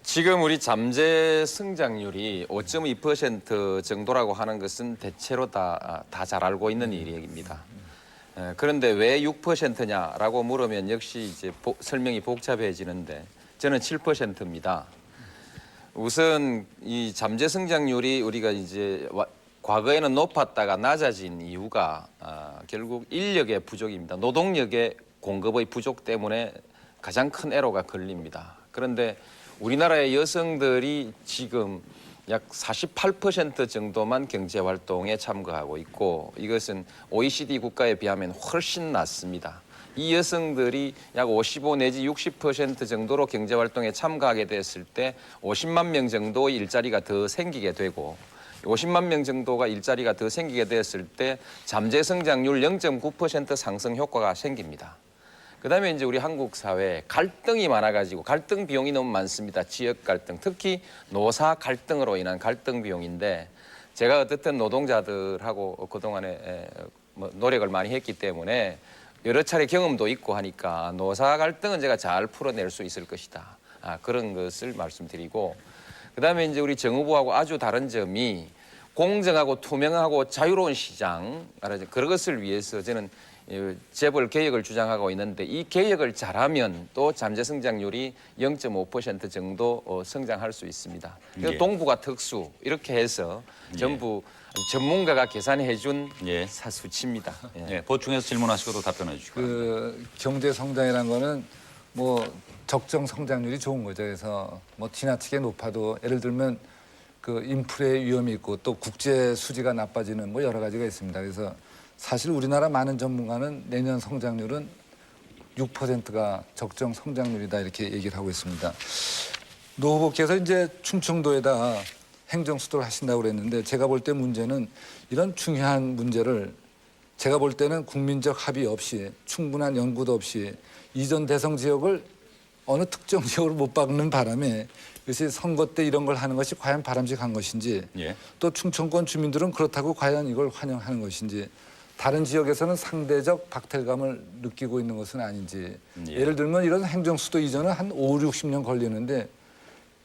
지금 우리 잠재 성장률이 5.2% 정도라고 하는 것은 대체로 다 잘 알고 있는 일입니다. 그런데 왜 6%냐라고 물으면 역시 이제 설명이 복잡해지는데 저는 7%입니다. 우선 이 잠재 성장률이 우리가 이제 과거에는 높았다가 낮아진 이유가 결국 인력의 부족입니다. 노동력의 공급의 부족 때문에 가장 큰 애로가 걸립니다. 그런데 우리나라의 여성들이 지금 약 48% 정도만 경제활동에 참가하고 있고 이것은 OECD 국가에 비하면 훨씬 낮습니다. 이 여성들이 약 55 내지 60% 정도로 경제활동에 참가하게 됐을 때 50만 명 정도의 일자리가 더 생기게 되고 50만 명 정도가 일자리가 더 생기게 됐을 때 잠재 성장률 0.9% 상승 효과가 생깁니다. 그다음에 이제 우리 한국 사회에 갈등이 많아가지고 갈등 비용이 너무 많습니다. 지역 갈등, 특히 노사 갈등으로 인한 갈등 비용인데 제가 어떻든 노동자들하고 그동안에 노력을 많이 했기 때문에 여러 차례 경험도 있고 하니까 노사 갈등은 제가 잘 풀어낼 수 있을 것이다. 그런 것을 말씀드리고 그다음에 이제 우리 정 후보하고 아주 다른 점이 공정하고 투명하고 자유로운 시장 그런 것을 위해서 저는 재벌 개혁을 주장하고 있는데 이 개혁을 잘하면 또 잠재 성장률이 0.5% 정도 성장할 수 있습니다. 예. 동부가 특수 이렇게 해서 전부 전문가가 계산해 준 예. 수치입니다. 예. 예, 보충해서 질문하시고도 답변해 주시고. 그 경제 성장이라는 거는 뭐 적정 성장률이 좋은 거죠. 그래서 뭐 지나치게 높아도 예를 들면 그 인플레 위험이 있고 또 국제 수지가 나빠지는 뭐 여러 가지가 있습니다. 그래서 사실 우리나라 많은 전문가는 내년 성장률은 6%가 적정 성장률이다 이렇게 얘기를 하고 있습니다. 노 후보께서 이제 충청도에다 행정수도를 하신다고 그랬는데 제가 볼 때 문제는 이런 중요한 문제를 제가 볼 때는 국민적 합의 없이 충분한 연구도 없이 이전 대성 지역을 어느 특정 지역으로 못 박는 바람에 이것이 선거 때 이런 걸 하는 것이 과연 바람직한 것인지 예. 또 충청권 주민들은 그렇다고 과연 이걸 환영하는 것인지 다른 지역에서는 상대적 박탈감을 느끼고 있는 것은 아닌지 예. 예를 들면 이런 행정수도 이전은 한 5, 60년 걸리는데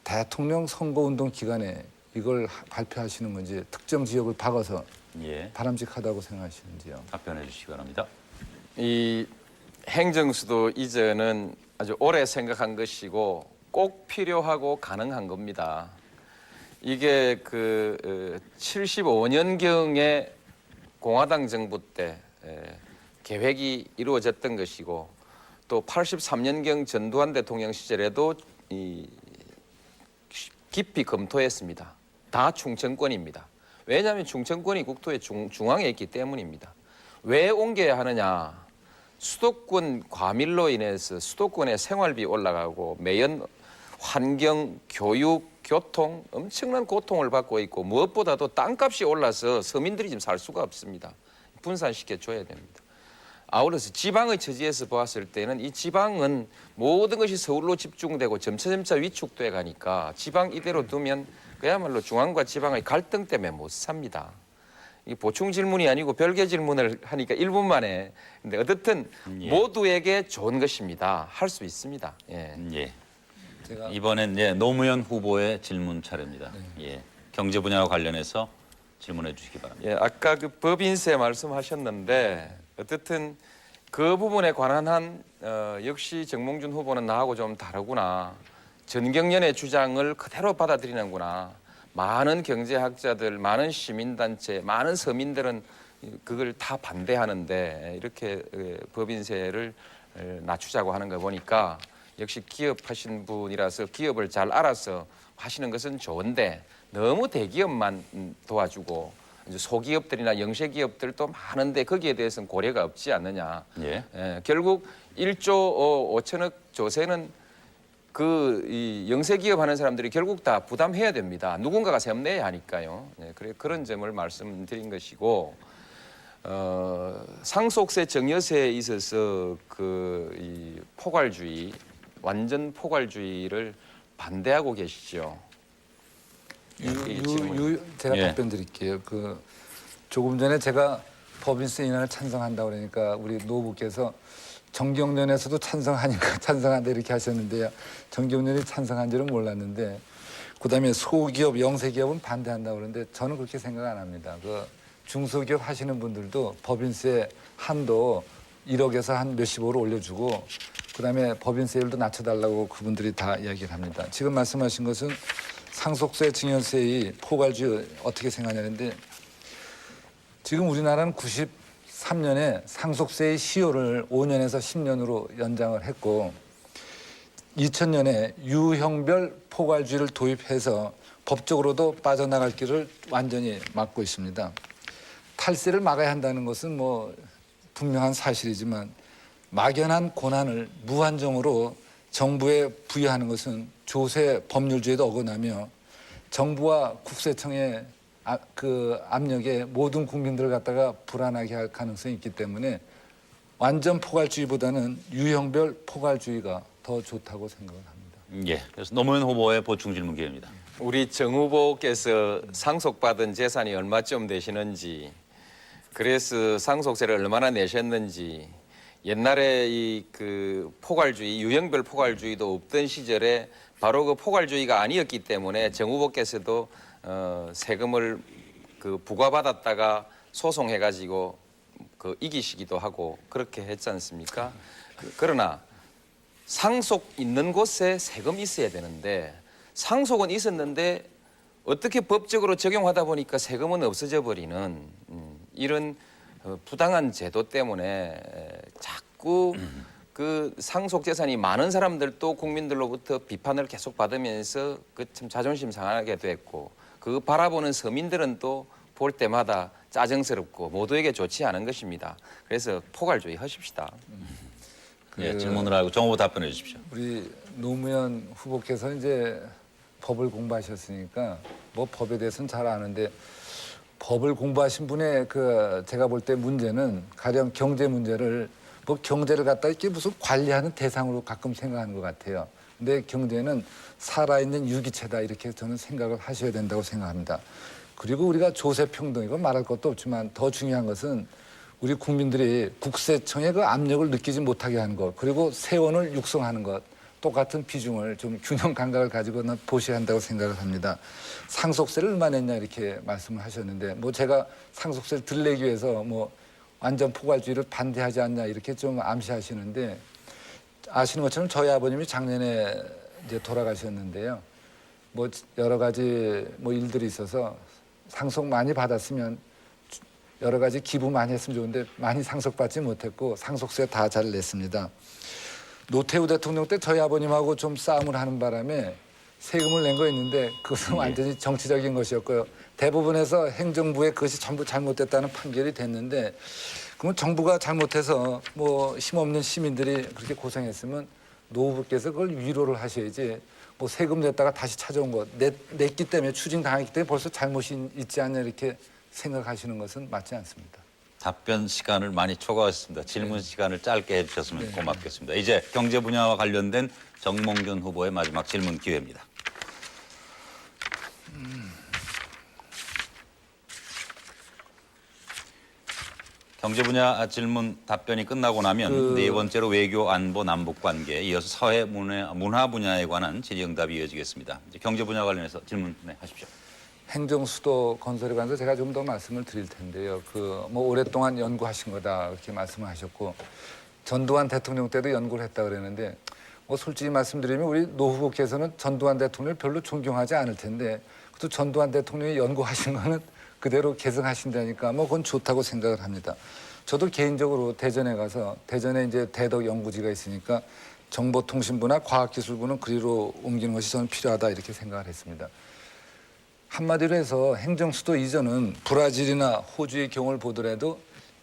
대통령 선거운동 기간에 이걸 발표하시는 건지 특정 지역을 박아서 예. 바람직하다고 생각하시는지요? 답변해 주시기 바랍니다. 이 행정수도 이전은 아주 오래 생각한 것이고 꼭 필요하고 가능한 겁니다. 이게 그 75년경에 공화당 정부 때 계획이 이루어졌던 것이고 또 83년경 전두환 대통령 시절에도 깊이 검토했습니다. 다 충청권입니다. 왜냐하면 충청권이 국토의 중앙에 있기 때문입니다. 왜 옮겨야 하느냐? 수도권 과밀로 인해서 수도권의 생활비 올라가고 매연 환경, 교육, 교통 엄청난 고통을 받고 있고 무엇보다도 땅값이 올라서 서민들이 지금 살 수가 없습니다. 분산시켜줘야 됩니다. 아울러서 지방의 처지에서 보았을 때는 이 지방은 모든 것이 서울로 집중되고 점차 위축돼 가니까 지방 이대로 두면 그야말로 중앙과 지방의 갈등 때문에 못 삽니다. 이 보충 질문이 아니고 별개 질문을 하니까 1분 만에. 근데 어쨌든 예. 모두에게 좋은 것입니다. 할 수 있습니다. 예. 예. 제가 이번엔 예, 노무현 후보의 질문 차례입니다. 예. 경제 분야와 관련해서 질문해 주시기 바랍니다. 예, 아까 그 법인세 말씀하셨는데 어쨌든 그 부분에 관한 한 역시 정몽준 후보는 나하고 좀 다르구나. 전경련의 주장을 그대로 받아들이는구나. 많은 경제학자들, 많은 시민단체, 많은 서민들은 그걸 다 반대하는데 이렇게 법인세를 낮추자고 하는 거 보니까 역시 기업하신 분이라서 기업을 잘 알아서 하시는 것은 좋은데 너무 대기업만 도와주고 이제 소기업들이나 영세기업들도 많은데 거기에 대해서는 고려가 없지 않느냐. 예. 결국 1조 5천억 조세는 이 영세기업 하는 사람들이 결국 다 부담해야 됩니다. 누군가가 세금 내야 하니까요. 그래 그런 점을 말씀드린 것이고 상속세 증여세에 있어서 이 포괄주의, 완전 포괄주의를 반대하고 계시죠. 이 질문. 제가 예. 답변 드릴게요. 조금 전에 제가 법인세 인하를 찬성한다고 그러니까 우리 노부께서 정경련에서도 찬성하니까 찬성한다 이렇게 하셨는데요. 정경련이 찬성한 줄은 몰랐는데 그다음에 소기업, 영세기업은 반대한다고 그러는데 저는 그렇게 생각 안 합니다. 중소기업 하시는 분들도 법인세 한도 1억에서 한 몇십억으로 올려주고 그다음에 법인세율도 낮춰달라고 그분들이 다 이야기를 합니다. 지금 말씀하신 것은 상속세, 증여세의 포괄주의 어떻게 생각하냐는데 지금 우리나라는 93년에 상속세의 시효를 5년에서 10년으로 연장을 했고 2000년에 유형별 포괄주의를 도입해서 법적으로도 빠져나갈 길을 완전히 막고 있습니다. 탈세를 막아야 한다는 것은 분명한 사실이지만 막연한 권한을 무한정으로 정부에 부여하는 것은 조세 법률주의도 어긋나며 정부와 국세청의 압력에 모든 국민들을 갖다가 불안하게 할 가능성이 있기 때문에 완전 포괄주의보다는 유형별 포괄주의가 더 좋다고 생각을 합니다. 예. 그래서 노무현 후보의 보충 질문 기회입니다. 우리 정 후보께서 상속받은 재산이 얼마쯤 되시는지, 그래서 상속세를 얼마나 내셨는지, 옛날에 포괄주의, 유형별 포괄주의도 없던 시절에 바로 그 포괄주의가 아니었기 때문에 정 후보께서도 세금을 부과받았다가 소송해가지고 이기시기도 하고 그렇게 했지 않습니까? 그러나 상속 있는 곳에 세금이 있어야 되는데 상속은 있었는데 어떻게 법적으로 적용하다 보니까 세금은 없어져 버리는 이런 부당한 제도 때문에 자꾸 상속 재산이 많은 사람들도 국민들로부터 비판을 계속 받으면서 참 자존심 상하게 됐고 그 바라보는 서민들은 또 볼 때마다 짜증스럽고 모두에게 좋지 않은 것입니다. 그래서 포괄주의 하십시다. 예, 질문을 하고 정 후보 답변해 주십시오. 우리 노무현 후보께서 이제 법을 공부하셨으니까 법에 대해서는 잘 아는데 법을 공부하신 분의 제가 볼 때 문제는 가령 경제 문제를 경제를 갖다 이렇게 무슨 관리하는 대상으로 가끔 생각하는 것 같아요. 근데 경제는 살아있는 유기체다 이렇게 저는 생각을 하셔야 된다고 생각합니다. 그리고 우리가 조세평등이고 말할 것도 없지만 더 중요한 것은 우리 국민들이 국세청의 압력을 느끼지 못하게 하는 것 그리고 세원을 육성하는 것 똑같은 비중을 좀 균형 감각을 가지고 보셔야 한다고 생각을 합니다. 상속세를 얼마 냈냐 이렇게 말씀을 하셨는데 제가 상속세를 덜 내기 위해서 완전 포괄주의를 반대하지 않냐 이렇게 좀 암시하시는데 아시는 것처럼 저희 아버님이 작년에 이제 돌아가셨는데요. 여러 가지 일들이 있어서 상속 많이 받았으면 여러 가지 기부 많이 했으면 좋은데 많이 상속받지 못했고 상속세 다 잘 냈습니다. 노태우 대통령 때 저희 아버님하고 좀 싸움을 하는 바람에 세금을 낸 거 있는데 그것은 완전히 정치적인 것이었고요. 대부분에서 행정부의 그것이 전부 잘못됐다는 판결이 됐는데 그러면 정부가 잘못해서 힘없는 시민들이 그렇게 고생했으면 노후부께서 그걸 위로를 하셔야지 세금 냈다가 다시 찾아온 것 냈기 때문에 추징당했기 때문에 벌써 잘못이 있지 않냐 이렇게 생각하시는 것은 맞지 않습니다. 답변 시간을 많이 초과했습니다. 질문 시간을 짧게 해주셨으면 고맙겠습니다. 이제 경제 분야와 관련된 정몽균 후보의 마지막 질문 기회입니다. 경제 분야 질문 답변이 끝나고 나면 네 번째로 외교, 안보, 남북 관계, 이어서 사회 문화 분야에 관한 질의응답이 이어지겠습니다. 이제 경제 분야 관련해서 질문 하십시오. 행정수도 건설에 관해서 제가 좀 더 말씀을 드릴 텐데요. 오랫동안 연구하신 거다 그렇게 말씀을 하셨고 전두환 대통령 때도 연구를 했다 그랬는데 솔직히 말씀드리면 우리 노 후보께서는 전두환 대통령을 별로 존경하지 않을 텐데 또 전두환 대통령이 연구하신 거는 그대로 계승하신다니까 그건 좋다고 생각을 합니다. 저도 개인적으로 대전에 가서 대전에 이제 대덕 연구지가 있으니까 정보통신부나 과학기술부는 그리로 옮기는 것이 저는 필요하다 이렇게 생각을 했습니다. 한마디로 해서 행정수도 이전은 브라질이나 호주의 경우를 보더라도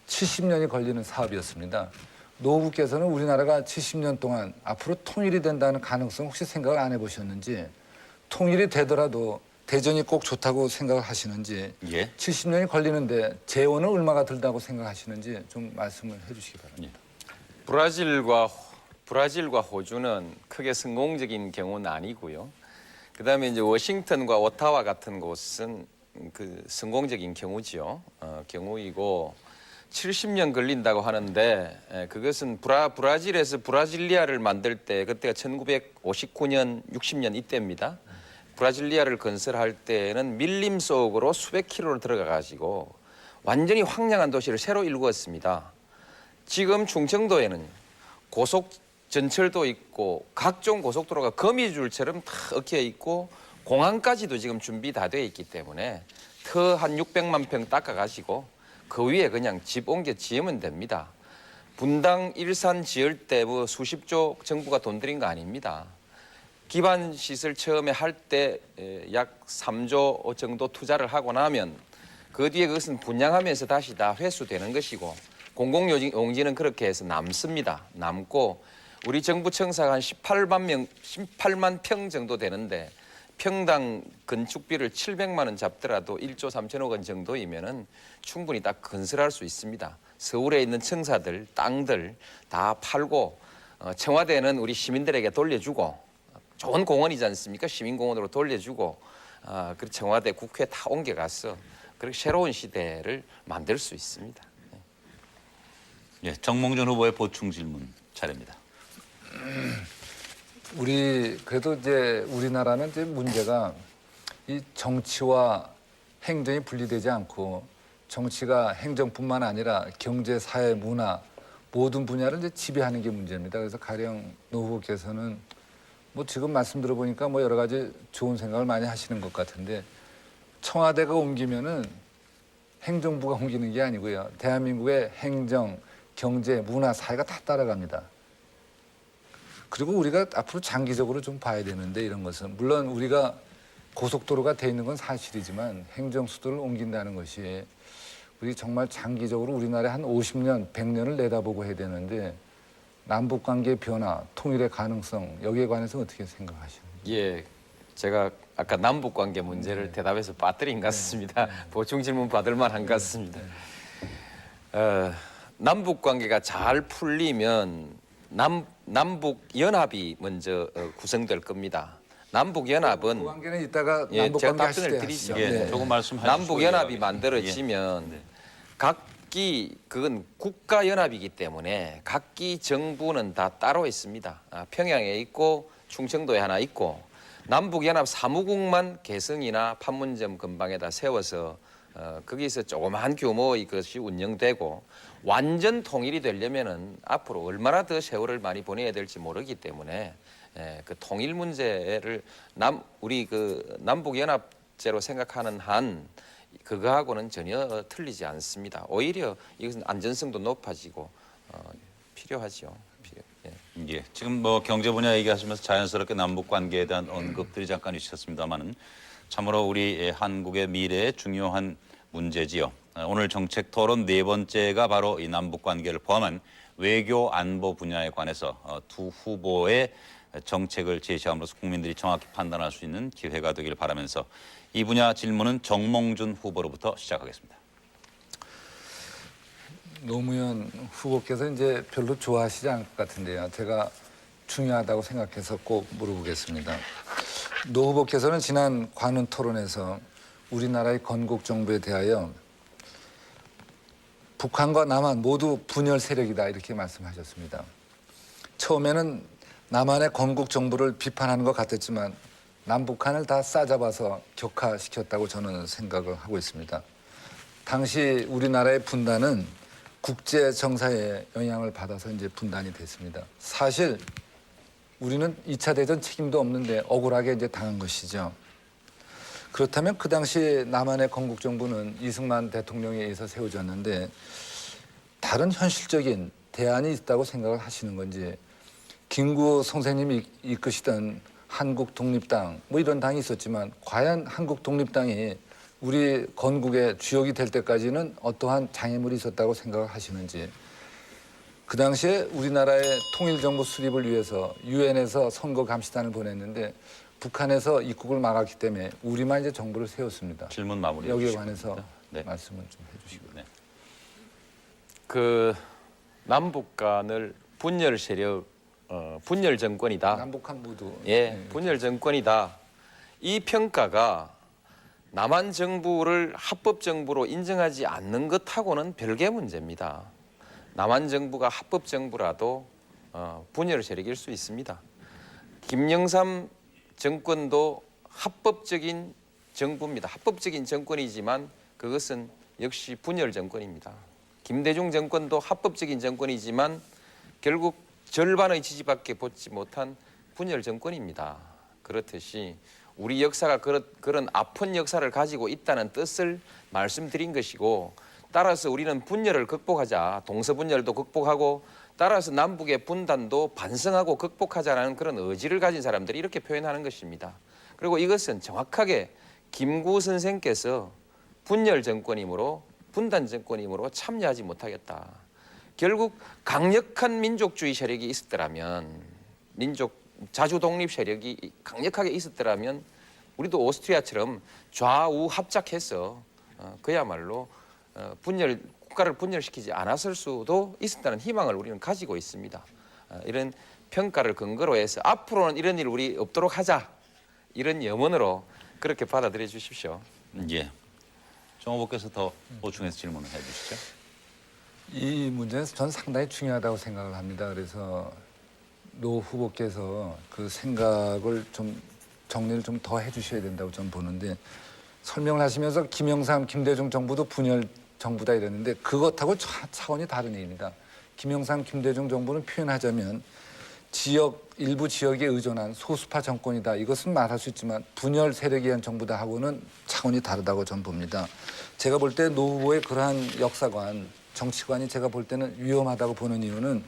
70년이 걸리는 사업이었습니다. 노후부께서는 우리나라가 70년 동안 앞으로 통일이 된다는 가능성 혹시 생각을 안 해보셨는지 통일이 되더라도 대전이 꼭 좋다고 생각을 하시는지 예. 70년이 걸리는데 재원은 얼마가 들다고 생각하시는지 좀 말씀을 해주시기 바랍니다. 브라질과 호주는 크게 성공적인 경우는 아니고요. 그다음에 이제 워싱턴과 오타와 같은 곳은 그 성공적인 경우지요. 경우이고 70년 걸린다고 하는데 그것은 브라질에서 브라질리아를 만들 때 그때가 1959년, 60년 이때입니다. 브라질리아를 건설할 때는 밀림 속으로 수백 킬로를 들어가 가지고 완전히 황량한 도시를 새로 일구었습니다. 지금 충청도에는 고속 전철도 있고 각종 고속도로가 거미줄처럼 다 얽혀 있고 공항까지도 지금 준비 다 되어 있기 때문에 터 한 600만 평 닦아 가지고 그 위에 그냥 집 옮겨 지으면 됩니다. 분당 일산 지을 때 뭐 수십조 정부가 돈 들인 거 아닙니다. 기반 시설 처음에 할 때 약 3조 정도 투자를 하고 나면 그 뒤에 그것은 분양하면서 다시 다 회수되는 것이고 공공용지는 그렇게 해서 남습니다. 남고 우리 정부 청사가 한 18만 평 정도 되는데 평당 건축비를 700만 원 잡더라도 1조 3천억 원 정도이면은 충분히 다 건설할 수 있습니다. 서울에 있는 청사들, 땅들 다 팔고 청와대는 우리 시민들에게 돌려주고 좋은 공원이지 않습니까? 시민공원으로 돌려주고 그 청와대 국회 다 옮겨가서 그렇게 새로운 시대를 만들 수 있습니다. 예, 정몽준 후보의 보충 질문 차례입니다. 그래도 이제 우리나라는 이제 문제가 이 정치와 행정이 분리되지 않고 정치가 행정뿐만 아니라 경제, 사회, 문화 모든 분야를 이제 지배하는 게 문제입니다. 그래서 가령 노 후보께서는 뭐 지금 말씀 들어보니까 뭐 여러 가지 좋은 생각을 많이 하시는 것 같은데 청와대가 옮기면은 행정부가 옮기는 게 아니고요. 대한민국의 행정, 경제, 문화, 사회가 다 따라갑니다. 그리고 우리가 앞으로 장기적으로 좀 봐야 되는데 이런 것은 물론 우리가 고속도로가 돼 있는 건 사실이지만 행정 수도를 옮긴다는 것이 우리 정말 장기적으로 우리나라에 한 50년, 100년을 내다보고 해야 되는데 남북 관계 변화, 통일의 가능성 여기에 관해서 어떻게 생각하시는지? 예, 제가 아까 남북 관계 문제를 대답해서 빠뜨린 것 같습니다. 보충 질문 받을 만한 것 같습니다. 남북 관계가 잘 풀리면 남북 연합이 먼저 구성될 겁니다. 남북 연합은 그 관계는 이따가 예, 남북 제가 관계 답변을 하실 때 드리죠. 예, 하시죠. 조금 말씀해 남북 연합이 주시고요. 만들어지면 각기 그건 국가 연합이기 때문에 각기 정부는 다 따로 있습니다. 평양에 있고 충청도에 하나 있고 남북 연합 사무국만 개성이나 판문점 근방에다 세워서 거기서 조그마한 규모의 것이 운영되고 완전 통일이 되려면은 앞으로 얼마나 더 세월을 많이 보내야 될지 모르기 때문에 그 통일 문제를 우리 그 남북 연합제로 생각하는 한 그거하고는 전혀 틀리지 않습니다. 오히려 이것은 안전성도 높아지고 필요하죠. 예, 지금 뭐 경제 분야 얘기하시면서 자연스럽게 남북 관계에 대한 언급들이 잠깐 있으셨습니다만은 참으로 우리 한국의 미래에 중요한 문제지요. 오늘 정책 토론 네 번째가 바로 이 남북 관계를 포함한 외교 안보 분야에 관해서 두 후보의 정책을 제시함으로써 국민들이 정확히 판단할 수 있는 기회가 되길 바라면서 이 분야 질문은 정몽준 후보로부터 시작하겠습니다. 노무현 후보께서 이제 별로 좋아하시지 않을 것 같은데요. 제가 중요하다고 생각해서 꼭 물어보겠습니다. 노 후보께서는 지난 관훈 토론에서 우리나라의 건국 정부에 대하여 북한과 남한 모두 분열 세력이다 이렇게 말씀하셨습니다. 처음에는 남한의 건국 정부를 비판하는 것 같았지만 남북한을 다 싸잡아서 격화시켰다고 저는 생각을 하고 있습니다. 당시 우리나라의 분단은 국제 정사의 영향을 받아서 이제 분단이 됐습니다. 사실 우리는 2차 대전 책임도 없는데 억울하게 이제 당한 것이죠. 그렇다면 그 당시 남한의 건국 정부는 이승만 대통령에 의해서 세워졌는데 다른 현실적인 대안이 있다고 생각을 하시는 건지 김구 선생님이 이끄시던 한국 독립당 뭐 이런 당이 있었지만 과연 한국 독립당이 우리 건국의 주역이 될 때까지는 어떠한 장애물이 있었다고 생각을 하시는지 그 당시에 우리나라의 통일정부 수립을 위해서 유엔에서 선거감시단을 보냈는데 북한에서 입국을 막았기 때문에 우리만 이제 정부를 세웠습니다. 질문 마무리해 여기에 주시기 관해서 바랍니다. 네. 말씀을 좀 해주시고. 네. 그 남북 간을 분열 세력, 분열 정권이다. 남북한 모두 예, 분열 정권이다. 이 평가가 남한 정부를 합법 정부로 인정하지 않는 것하고는 별개 문제입니다. 남한 정부가 합법 정부라도 분열 세력일 수 있습니다. 김영삼 정권도 합법적인 정부입니다. 합법적인 정권이지만 그것은 역시 분열 정권입니다. 김대중 정권도 합법적인 정권이지만 결국 절반의 지지밖에 받지 못한 분열 정권입니다. 그렇듯이 우리 역사가 그런 아픈 역사를 가지고 있다는 뜻을 말씀드린 것이고, 따라서 우리는 분열을 극복하자, 동서분열도 극복하고 따라서 남북의 분단도 반성하고 극복하자라는 그런 의지를 가진 사람들이 이렇게 표현하는 것입니다. 그리고 이것은 정확하게 김구 선생께서 분열 정권이므로 분단 정권이므로 참여하지 못하겠다. 결국 강력한 민족주의 세력이 있었더라면, 자주 독립 세력이 강력하게 있었더라면 우리도 오스트리아처럼 좌우 합작해서 그야말로 국가를 분열시키지 않았을 수도 있었다는 희망을 우리는 가지고 있습니다. 이런 평가를 근거로 해서 앞으로는 이런 일 우리 없도록 하자, 이런 염원으로 그렇게 받아들여 주십시오. 예. 정 후보께서 더 보충해서 질문을 해주시죠. 이 문제는 전 상당히 중요하다고 생각을 합니다. 그래서 노 후보께서 그 생각을 좀 정리를 좀 더 해주셔야 된다고 저는 보는데, 설명을 하시면서 김영삼, 김대중 정부도 분열 정부다 이랬는데 그것하고 차원이 다른 얘기입니다. 김영삼, 김대중 정부는 표현하자면 일부 지역에 의존한 소수파 정권이다. 이것은 말할 수 있지만 분열 세력에 의한 정부다 하고는 차원이 다르다고 저는 봅니다. 제가 볼 때 노 후보의 그러한 역사관, 정치관이 제가 볼 때는 위험하다고 보는 이유는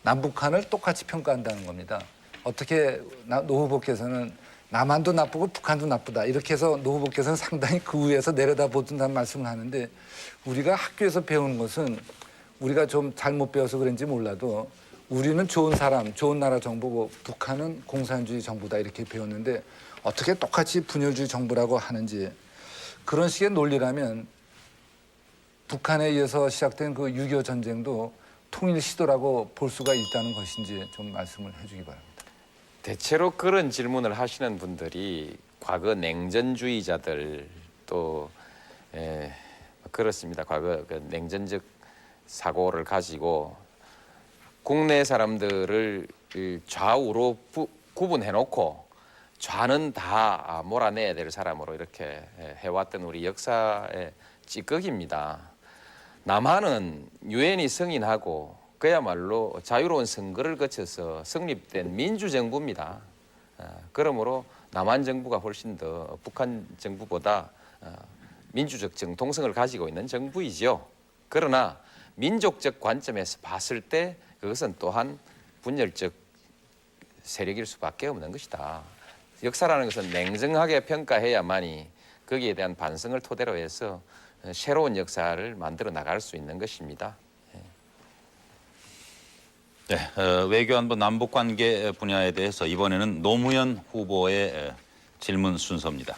남북한을 똑같이 평가한다는 겁니다. 어떻게 노 후보께서는 남한도 나쁘고 북한도 나쁘다 이렇게 해서 노 후보께서는 상당히 그 위에서 내려다보든다는 말씀을 하는데, 우리가 학교에서 배우는 것은 우리가 좀 잘못 배워서 그런지 몰라도 우리는 좋은 사람, 좋은 나라 정부고 북한은 공산주의 정부다 이렇게 배웠는데 어떻게 똑같이 분열주의 정부라고 하는지, 그런 식의 논리라면 북한에 의해서 시작된 그 6.25 전쟁도 통일 시도라고 볼 수가 있다는 것인지 좀 말씀을 해주기 바랍니다. 대체로 그런 질문을 하시는 분들이 과거 냉전주의자들 또 그렇습니다. 과거 그 냉전적 사고를 가지고 국내 사람들을 좌우로 구분해놓고 좌는 다 몰아내야 될 사람으로 이렇게 해왔던 우리 역사의 찌꺼기입니다. 남한은 유엔이 승인하고 그야말로 자유로운 선거를 거쳐서 성립된 민주정부입니다. 그러므로 남한 정부가 훨씬 더 북한 정부보다 민주적 정통성을 가지고 있는 정부이죠. 그러나 민족적 관점에서 봤을 때 그것은 또한 분열적 세력일 수밖에 없는 것이다. 역사라는 것은 냉정하게 평가해야만이 거기에 대한 반성을 토대로 해서 새로운 역사를 만들어 나갈 수 있는 것입니다. 네, 외교안보 남북관계 분야에 대해서 이번에는 노무현 후보의 질문 순서입니다.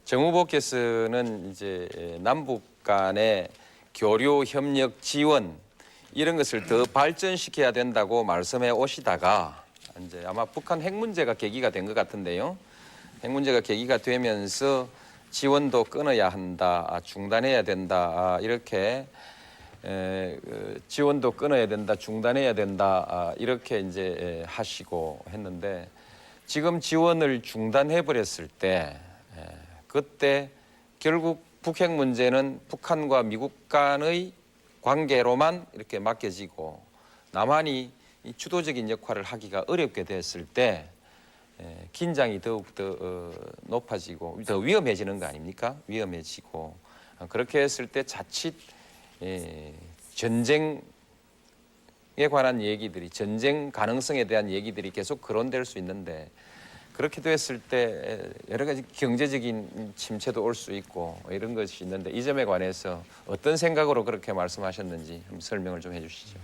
정 후보께서는 이제 남북 간의 교류 협력 지원 이런 것을 더 발전시켜야 된다고 말씀해 오시다가 이제 아마 북한 핵 문제가 계기가 된 것 같은데요. 핵 문제가 계기가 되면서 지원도 끊어야 한다, 중단해야 된다, 이렇게 지원도 끊어야 된다, 중단해야 된다, 이렇게 이제 하시고 했는데, 지금 지원을 중단해 버렸을 때 그때 결국 북핵 문제는 북한과 미국 간의 관계로만 이렇게 맡겨지고 남한이 이 주도적인 역할을 하기가 어렵게 됐을 때 긴장이 더욱더 높아지고 더 위험해지는 거 아닙니까? 위험해지고 그렇게 했을 때 자칫 전쟁에 관한 얘기들이, 전쟁 가능성에 대한 얘기들이 계속 거론될 수 있는데, 그렇게 됐을 때 여러 가지 경제적인 침체도 올 수 있고 이런 것이 있는데, 이 점에 관해서 어떤 생각으로 그렇게 말씀하셨는지 한번 설명을 좀 해주시죠.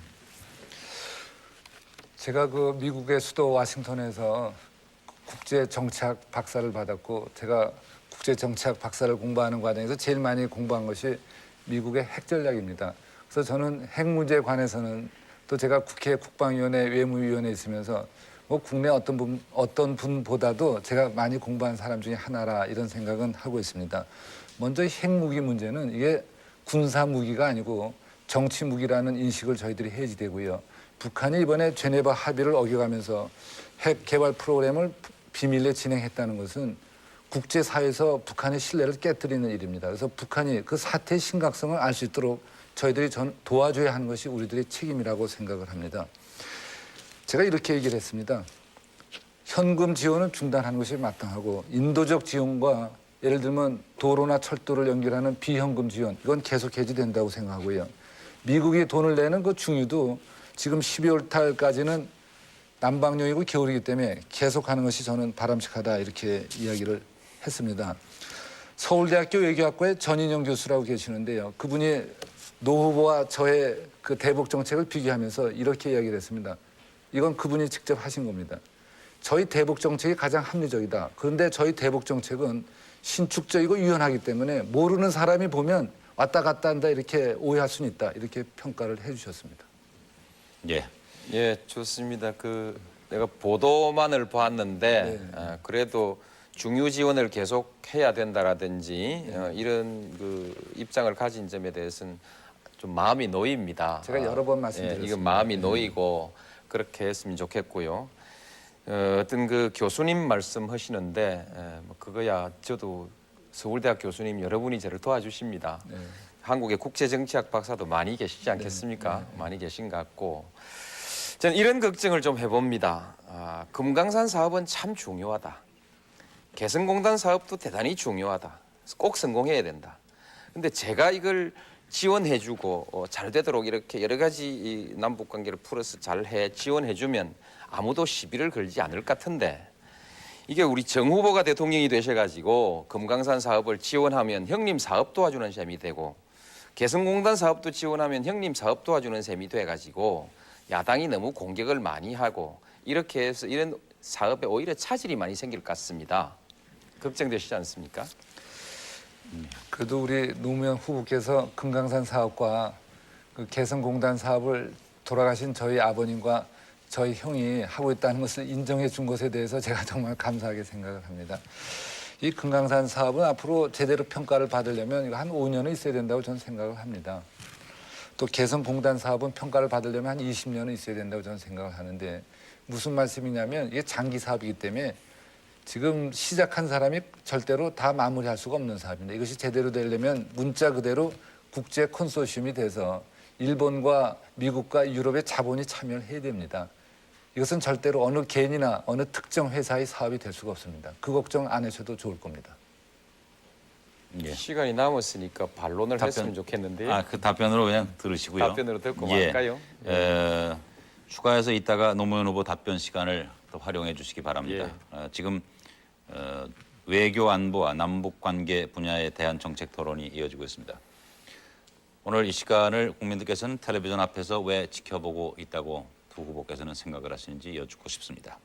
제가 그 미국의 수도 워싱턴에서 국제정치학 박사를 받았고 제가 국제정치학 박사를 공부하는 과정에서 제일 많이 공부한 것이 미국의 핵전략입니다. 그래서 저는 핵 문제에 관해서는 또 제가 국회 국방위원회 외무위원회에 있으면서 뭐 국내 어떤 분보다도 제가 많이 공부한 사람 중에 하나라 이런 생각은 하고 있습니다. 먼저 핵무기 문제는 이게 군사 무기가 아니고 정치 무기라는 인식을 저희들이 해야지 되고요. 북한이 이번에 제네바 합의를 어겨가면서 핵 개발 프로그램을 비밀리에 진행했다는 것은 국제사회에서 북한의 신뢰를 깨뜨리는 일입니다. 그래서 북한이 그 사태의 심각성을 알 수 있도록 저희들이 도와줘야 하는 것이 우리들의 책임이라고 생각을 합니다. 제가 이렇게 얘기를 했습니다. 현금 지원은 중단하는 것이 마땅하고 인도적 지원과 예를 들면 도로나 철도를 연결하는 비현금 지원 이건 계속 해지된다고 생각하고요. 미국이 돈을 내는 그 중유도 지금 12월 달까지는 난방용이고 겨울이기 때문에 계속하는 것이 저는 바람직하다 이렇게 이야기를 했습니다. 서울대학교 외교학과의 전인영 교수라고 계시는데요. 그분이 노 후보와 저의 그 대북 정책을 비교하면서 이렇게 이야기를 했습니다. 이건 그분이 직접 하신 겁니다. 저희 대북 정책이 가장 합리적이다. 그런데 저희 대북 정책은 신축적이고 유연하기 때문에 모르는 사람이 보면 왔다 갔다 한다 이렇게 오해할 수는 있다. 이렇게 평가를 해주셨습니다. 예. 예, 좋습니다. 내가 보도만을 봤는데 그래도 중유 지원을 계속 해야 된다라든지 이런 입장을 가진 점에 대해서는 좀 마음이 놓입니다. 제가 여러 번 말씀드렸습니다. 이건 마음이 놓이고 그렇게 했으면 좋겠고요. 어떤 교수님 말씀하시는데 뭐 그거야 저도 서울대학 교수님 여러분이 저를 도와주십니다. 네. 한국의 국제정치학 박사도 많이 계시지 않겠습니까? 많이 계신 것 같고 저는 이런 걱정을 좀 해봅니다. 금강산 사업은 참 중요하다. 개성공단 사업도 대단히 중요하다. 꼭 성공해야 된다. 근데 제가 이걸 지원해주고 잘 되도록 이렇게 여러 가지 이 남북 관계를 풀어서 잘해 지원해주면 아무도 시비를 걸지 않을 것 같은데 이게 우리 정 후보가 대통령이 되셔가지고 금강산 사업을 지원하면 형님 사업 도와주는 셈이 되고 개성공단 사업도 지원하면 형님 사업 도와주는 셈이 돼가지고 야당이 너무 공격을 많이 하고 이렇게 해서 이런 사업에 오히려 차질이 많이 생길 것 같습니다. 걱정되시지 않습니까? 그래도 우리 노무현 후보께서 금강산 사업과 그 개성공단 사업을 돌아가신 저희 아버님과 저희 형이 하고 있다는 것을 인정해 준 것에 대해서 제가 정말 감사하게 생각을 합니다. 이 금강산 사업은 앞으로 제대로 평가를 받으려면 이거 한 5년은 있어야 된다고 저는 생각을 합니다. 또 개성공단 사업은 평가를 받으려면 한 20년은 있어야 된다고 저는 생각을 하는데 무슨 말씀이냐면 이게 장기 사업이기 때문에 지금 시작한 사람이 절대로 다 마무리할 수가 없는 사업입니다. 이것이 제대로 되려면 문자 그대로 국제 컨소시엄이 돼서 일본과 미국과 유럽의 자본이 참여를 해야 됩니다. 이것은 절대로 어느 개인이나 어느 특정 회사의 사업이 될 수가 없습니다. 그 걱정 안 하셔도 좋을 겁니다. 예. 시간이 남았으니까 반론을 했으면 좋겠는데요. 그 답변으로 그냥 들으시고요. 답변으로 듣고 예. 말까요? 추가해서 이따가 노무현 후보 답변 시간을 또 활용해 주시기 바랍니다. 예. 지금 외교 안보와 남북 관계 분야에 대한 정책 토론이 이어지고 있습니다. 오늘 이 시간을 국민들께서는 텔레비전 앞에서 왜 지켜보고 있다고 두 후보께서는 생각을 하시는지 여쭙고 싶습니다.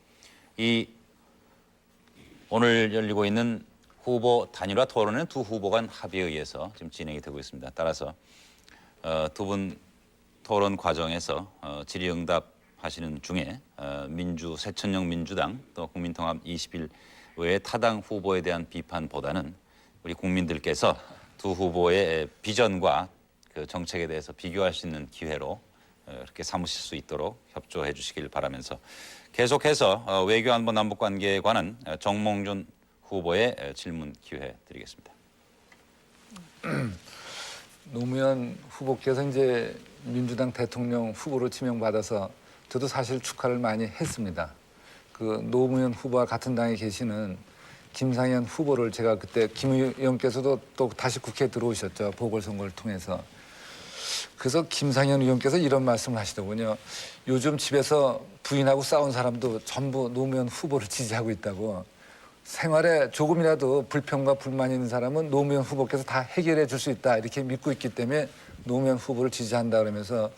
오늘 열리고 있는 후보 단일화 토론은 두 후보 간 합의에 의해서 지금 진행이 되고 있습니다. 따라서 두 분 토론 과정에서 질의응답 하시는 중에 새천령 민주당 또 국민통합 21 외의 타당 후보에 대한 비판보다는 우리 국민들께서 두 후보의 비전과 그 정책에 대해서 비교할 수 있는 기회로 이렇게 삼으실 수 있도록 협조해 주시길 바라면서 계속해서 외교 안보 남북 관계에 관한 정몽준 후보의 질문 기회 드리겠습니다. 노무현 후보께서 이제 민주당 대통령 후보로 지명받아서 저도 사실 축하를 많이 했습니다. 그 노무현 후보와 같은 당에 계시는 김상현 후보를 제가 그때 김 의원께서도 또 다시 국회에 들어오셨죠. 보궐선거를 통해서. 그래서 김상현 의원께서 이런 말씀을 하시더군요. 요즘 집에서 부인하고 싸운 사람도 전부 노무현 후보를 지지하고 있다고. 생활에 조금이라도 불평과 불만이 있는 사람은 노무현 후보께서 다 해결해 줄 수 있다 이렇게 믿고 있기 때문에 노무현 후보를 지지한다 그러면서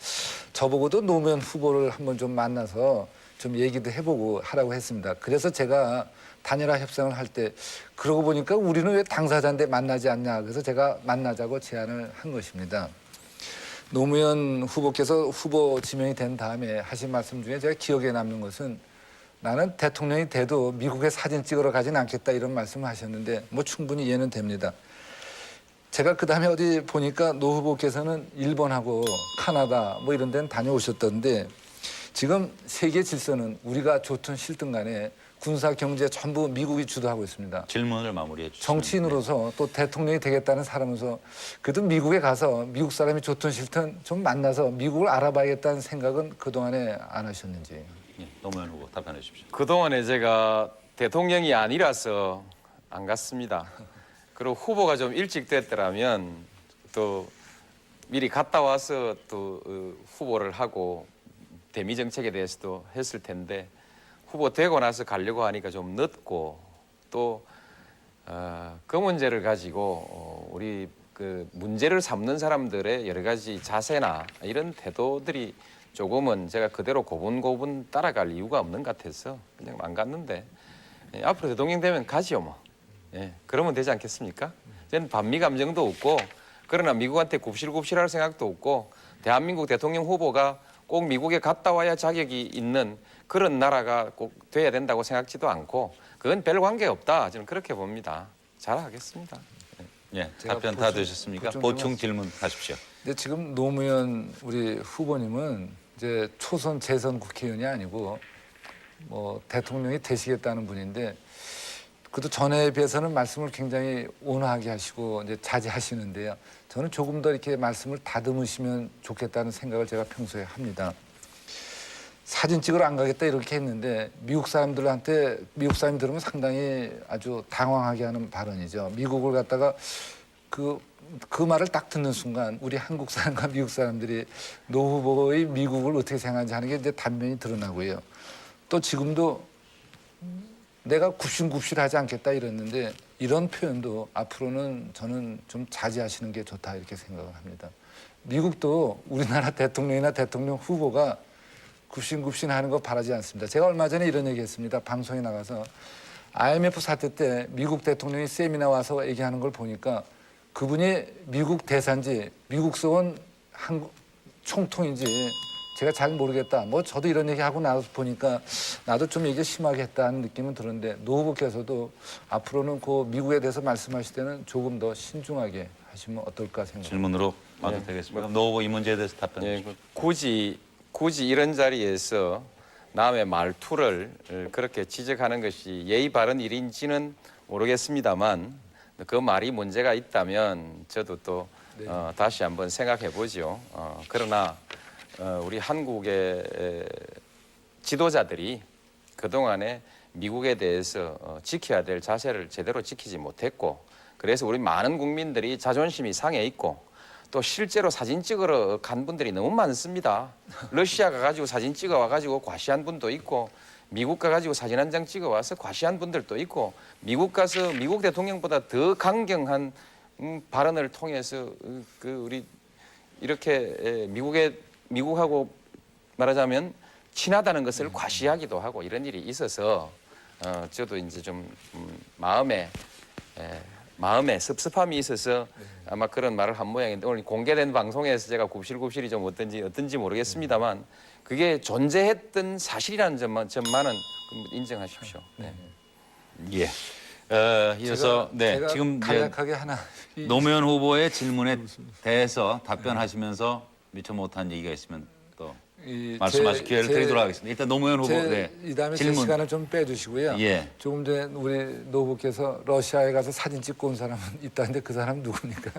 저보고도 노무현 후보를 한번 좀 만나서 좀 얘기도 해보고 하라고 했습니다. 그래서 제가 단일화 협상을 할 때 그러고 보니까 우리는 왜 당사자인데 만나지 않냐. 그래서 제가 만나자고 제안을 한 것입니다. 노무현 후보께서 후보 지명이 된 다음에 하신 말씀 중에 제가 기억에 남는 것은 나는 대통령이 돼도 미국에 사진 찍으러 가진 않겠다 이런 말씀을 하셨는데 뭐 충분히 이해는 됩니다. 제가 그 다음에 어디 보니까 노 후보께서는 일본하고 카나다 뭐 이런 데는 다녀오셨던데 지금 세계 질서는 우리가 좋든 싫든 간에 군사 경제 전부 미국이 주도하고 있습니다. 질문을 마무리해 주시죠. 정치인으로서 또 대통령이 되겠다는 사람으로서 그래도 미국에 가서 미국 사람이 좋든 싫든 좀 만나서 미국을 알아봐야겠다는 생각은 그동안에 안 하셨는지. 예, 노무현 후보 답변해 주십시오. 그동안에 제가 대통령이 아니라서 안 갔습니다. 그리고 후보가 좀 일찍 됐더라면 또 미리 갔다 와서 또 후보를 하고 대미 정책에 대해서도 했을 텐데 후보 되고 나서 가려고 하니까 좀 늦고 또 그 문제를 가지고 우리 그 문제를 삼는 사람들의 여러 가지 자세나 이런 태도들이 조금은 제가 그대로 고분고분 따라갈 이유가 없는 것 같아서 그냥 안 갔는데 앞으로 대통령 되면 가지요 뭐. 예, 그러면 되지 않겠습니까? 저는 반미 감정도 없고 그러나 미국한테 굽실굽실할 생각도 없고 대한민국 대통령 후보가 꼭 미국에 갔다 와야 자격이 있는 그런 나라가 꼭 돼야 된다고 생각지도 않고 그건 별 관계 없다. 저는 그렇게 봅니다. 잘하겠습니다. 예, 제가 답변 다 되셨습니까? 보충 보충 질문 하십시오. 근데 지금 노무현 우리 후보님은 이제 초선 재선 국회의원이 아니고 뭐 대통령이 되시겠다는 분인데 그래도 전에 비해서는 말씀을 굉장히 온화하게 하시고 이제 자제하시는데요. 저는 조금 더 이렇게 말씀을 다듬으시면 좋겠다는 생각을 제가 평소에 합니다. 사진 찍으러 안 가겠다 이렇게 했는데 미국 사람들한테 미국 사람이 들으면 상당히 아주 당황하게 하는 발언이죠. 미국을 갖다가 그 말을 딱 듣는 순간 우리 한국 사람과 미국 사람들이 노 후보의 미국을 어떻게 생각하는지 하는 게 이제 단면이 드러나고요. 또 지금도 내가 굽신굽실하지 않겠다 이랬는데 이런 표현도 앞으로는 저는 좀 자제하시는 게 좋다 이렇게 생각을 합니다. 미국도 우리나라 대통령이나 대통령 후보가 굽신굽신하는 거 바라지 않습니다. 제가 얼마 전에 이런 얘기했습니다. 방송에 나가서 IMF 사태 때 미국 대통령이 세미나 와서 얘기하는 걸 보니까 그분이 미국 대사인지 미국서 온 한국 총통인지 제가 잘 모르겠다. 뭐 저도 이런 얘기하고 나서 보니까 나도 좀 얘기 심하게 했다는 느낌은 들었는데 노 후보께서도 앞으로는 그 미국에 대해서 말씀하실 때는 조금 더 신중하게 하시면 어떨까 생각합니다. 질문으로 봐도 되겠습니까? 노 후보 이 문제에 대해서 답변해 예, 주십시오. 굳이 이런 자리에서 남의 말투를 그렇게 지적하는 것이 예의 바른 일인지는 모르겠습니다만 그 말이 문제가 있다면 저도 또 다시 한번 생각해 보죠. 그러나 우리 한국의 지도자들이 그동안에 미국에 대해서 지켜야 될 자세를 제대로 지키지 못했고 그래서 우리 많은 국민들이 자존심이 상해 있고 또 실제로 사진 찍으러 간 분들이 너무 많습니다. 러시아 가가지고 사진 찍어 와가지고 과시한 분도 있고 미국 가가지고 사진 한 장 찍어 와서 과시한 분들도 있고 미국 가서 미국 대통령보다 더 강경한 발언을 통해서 그 우리 이렇게 미국하고 말하자면 친하다는 것을 과시하기도 하고 이런 일이 있어서 저도 이제 좀 마음에 섭섭함이 있어서 아마 그런 말을 한 모양인데 오늘 공개된 방송에서 제가 굽실굽실이 좀 어떤지 모르겠습니다만 그게 존재했던 사실이라는 점만은 인정하십시오. 네. 예. 이어서 제가 지금 이제 간략하게 하나 노무현 후보의 질문에 대해서 답변하시면서 미처 못한 얘기가 있으면 또 말씀하실 기회를 드리도록 하겠습니다. 일단 노무현 후보 이 다음에 제 질문. 시간을 좀 빼주시고요. 예. 조금 전에 우리 노 후보께서 러시아에 가서 사진 찍고 온 사람은 있다는데 그 사람 누굽니까?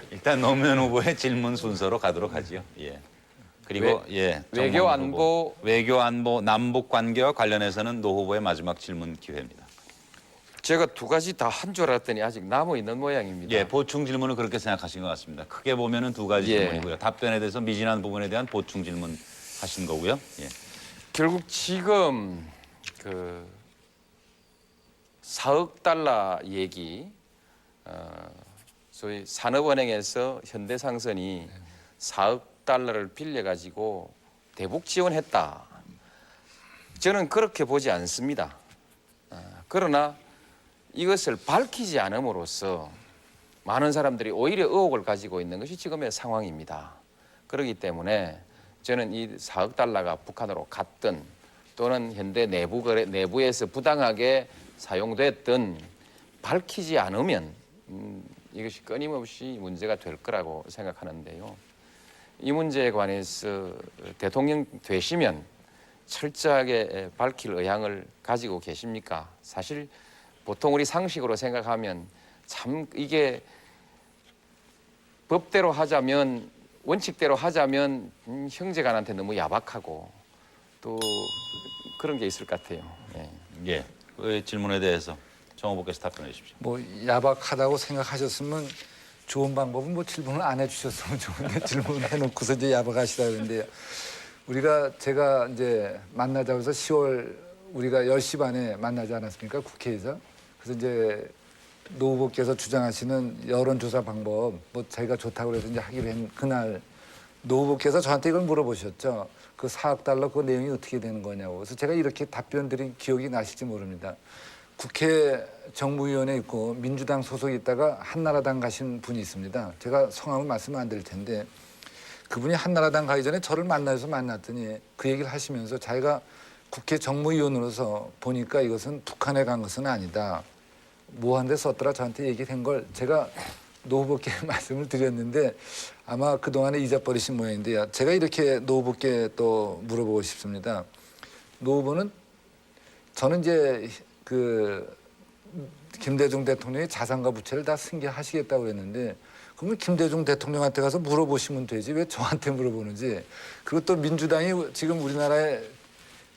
일단 노무현 후보의 질문 순서로 가도록 하지요. 예. 그리고 외교 정몽 안보 후보. 외교 안보 남북 관계와 관련해서는 노 후보의 마지막 질문 기회입니다. 제가 두 가지 다 한 줄 알았더니 아직 남아 있는 모양입니다. 예, 보충 질문을 그렇게 생각하신 것 같습니다. 크게 보면은 두 가지 예. 질문이고요. 답변에 대해서 미진한 부분에 대한 보충 질문 하신 거고요. 예. 결국 지금 그 4억 달러 얘기, 소위 산업은행에서 현대상선이 4억 달러를 빌려가지고 대북 지원했다. 저는 그렇게 보지 않습니다. 그러나 이것을 밝히지 않음으로써 많은 사람들이 오히려 의혹을 가지고 있는 것이 지금의 상황입니다. 그렇기 때문에 저는 이 4억 달러가 북한으로 갔든 또는 현대 내부에서 부당하게 사용됐든 밝히지 않으면 이것이 끊임없이 문제가 될 거라고 생각하는데요. 이 문제에 관해서 대통령 되시면 철저하게 밝힐 의향을 가지고 계십니까? 사실 보통 우리 상식으로 생각하면 참 이게 법대로 하자면 원칙대로 하자면 형제간한테 너무 야박하고 또 그런 게 있을 것 같아요. 예. 예, 그 질문에 대해서 정 후보께서 답변해 주십시오. 뭐 야박하다고 생각하셨으면 좋은 방법은 뭐 질문을 안 해주셨으면 좋은데 질문을 해놓고서 이제 야박하시다 그러는데요. 제가 이제 만나자고 해서 10월 우리가 10시 반에 만나지 않았습니까? 국회에서. 그래서 이제 노 후보께서 주장하시는 여론조사 방법 뭐 자기가 좋다고 그래서 이제 하기로 한 그날 노 후보께서 저한테 이걸 물어보셨죠. 그 4억 달러 그 내용이 어떻게 되는 거냐고. 그래서 제가 이렇게 답변 드린 기억이 나실지 모릅니다. 국회 정무위원회 있고 민주당 소속에 있다가 한나라당 가신 분이 있습니다. 제가 성함은 말씀 안 드릴 텐데 그분이 한나라당 가기 전에 저를 만났더니 그 얘기를 하시면서 자기가 국회 정무위원으로서 보니까 이것은 북한에 간 것은 아니다. 뭐 한 데 썼더라 저한테 얘기를 한 걸 제가 노 후보께 말씀을 드렸는데 아마 그동안에 잊어버리신 모양인데요. 제가 이렇게 노 후보께 또 물어보고 싶습니다. 노 후보는 저는 이제 그 김대중 대통령이 자산과 부채를 다 승계하시겠다고 그랬는데 그러면 김대중 대통령한테 가서 물어보시면 되지 왜 저한테 물어보는지. 그리고 또 민주당이 지금 우리나라의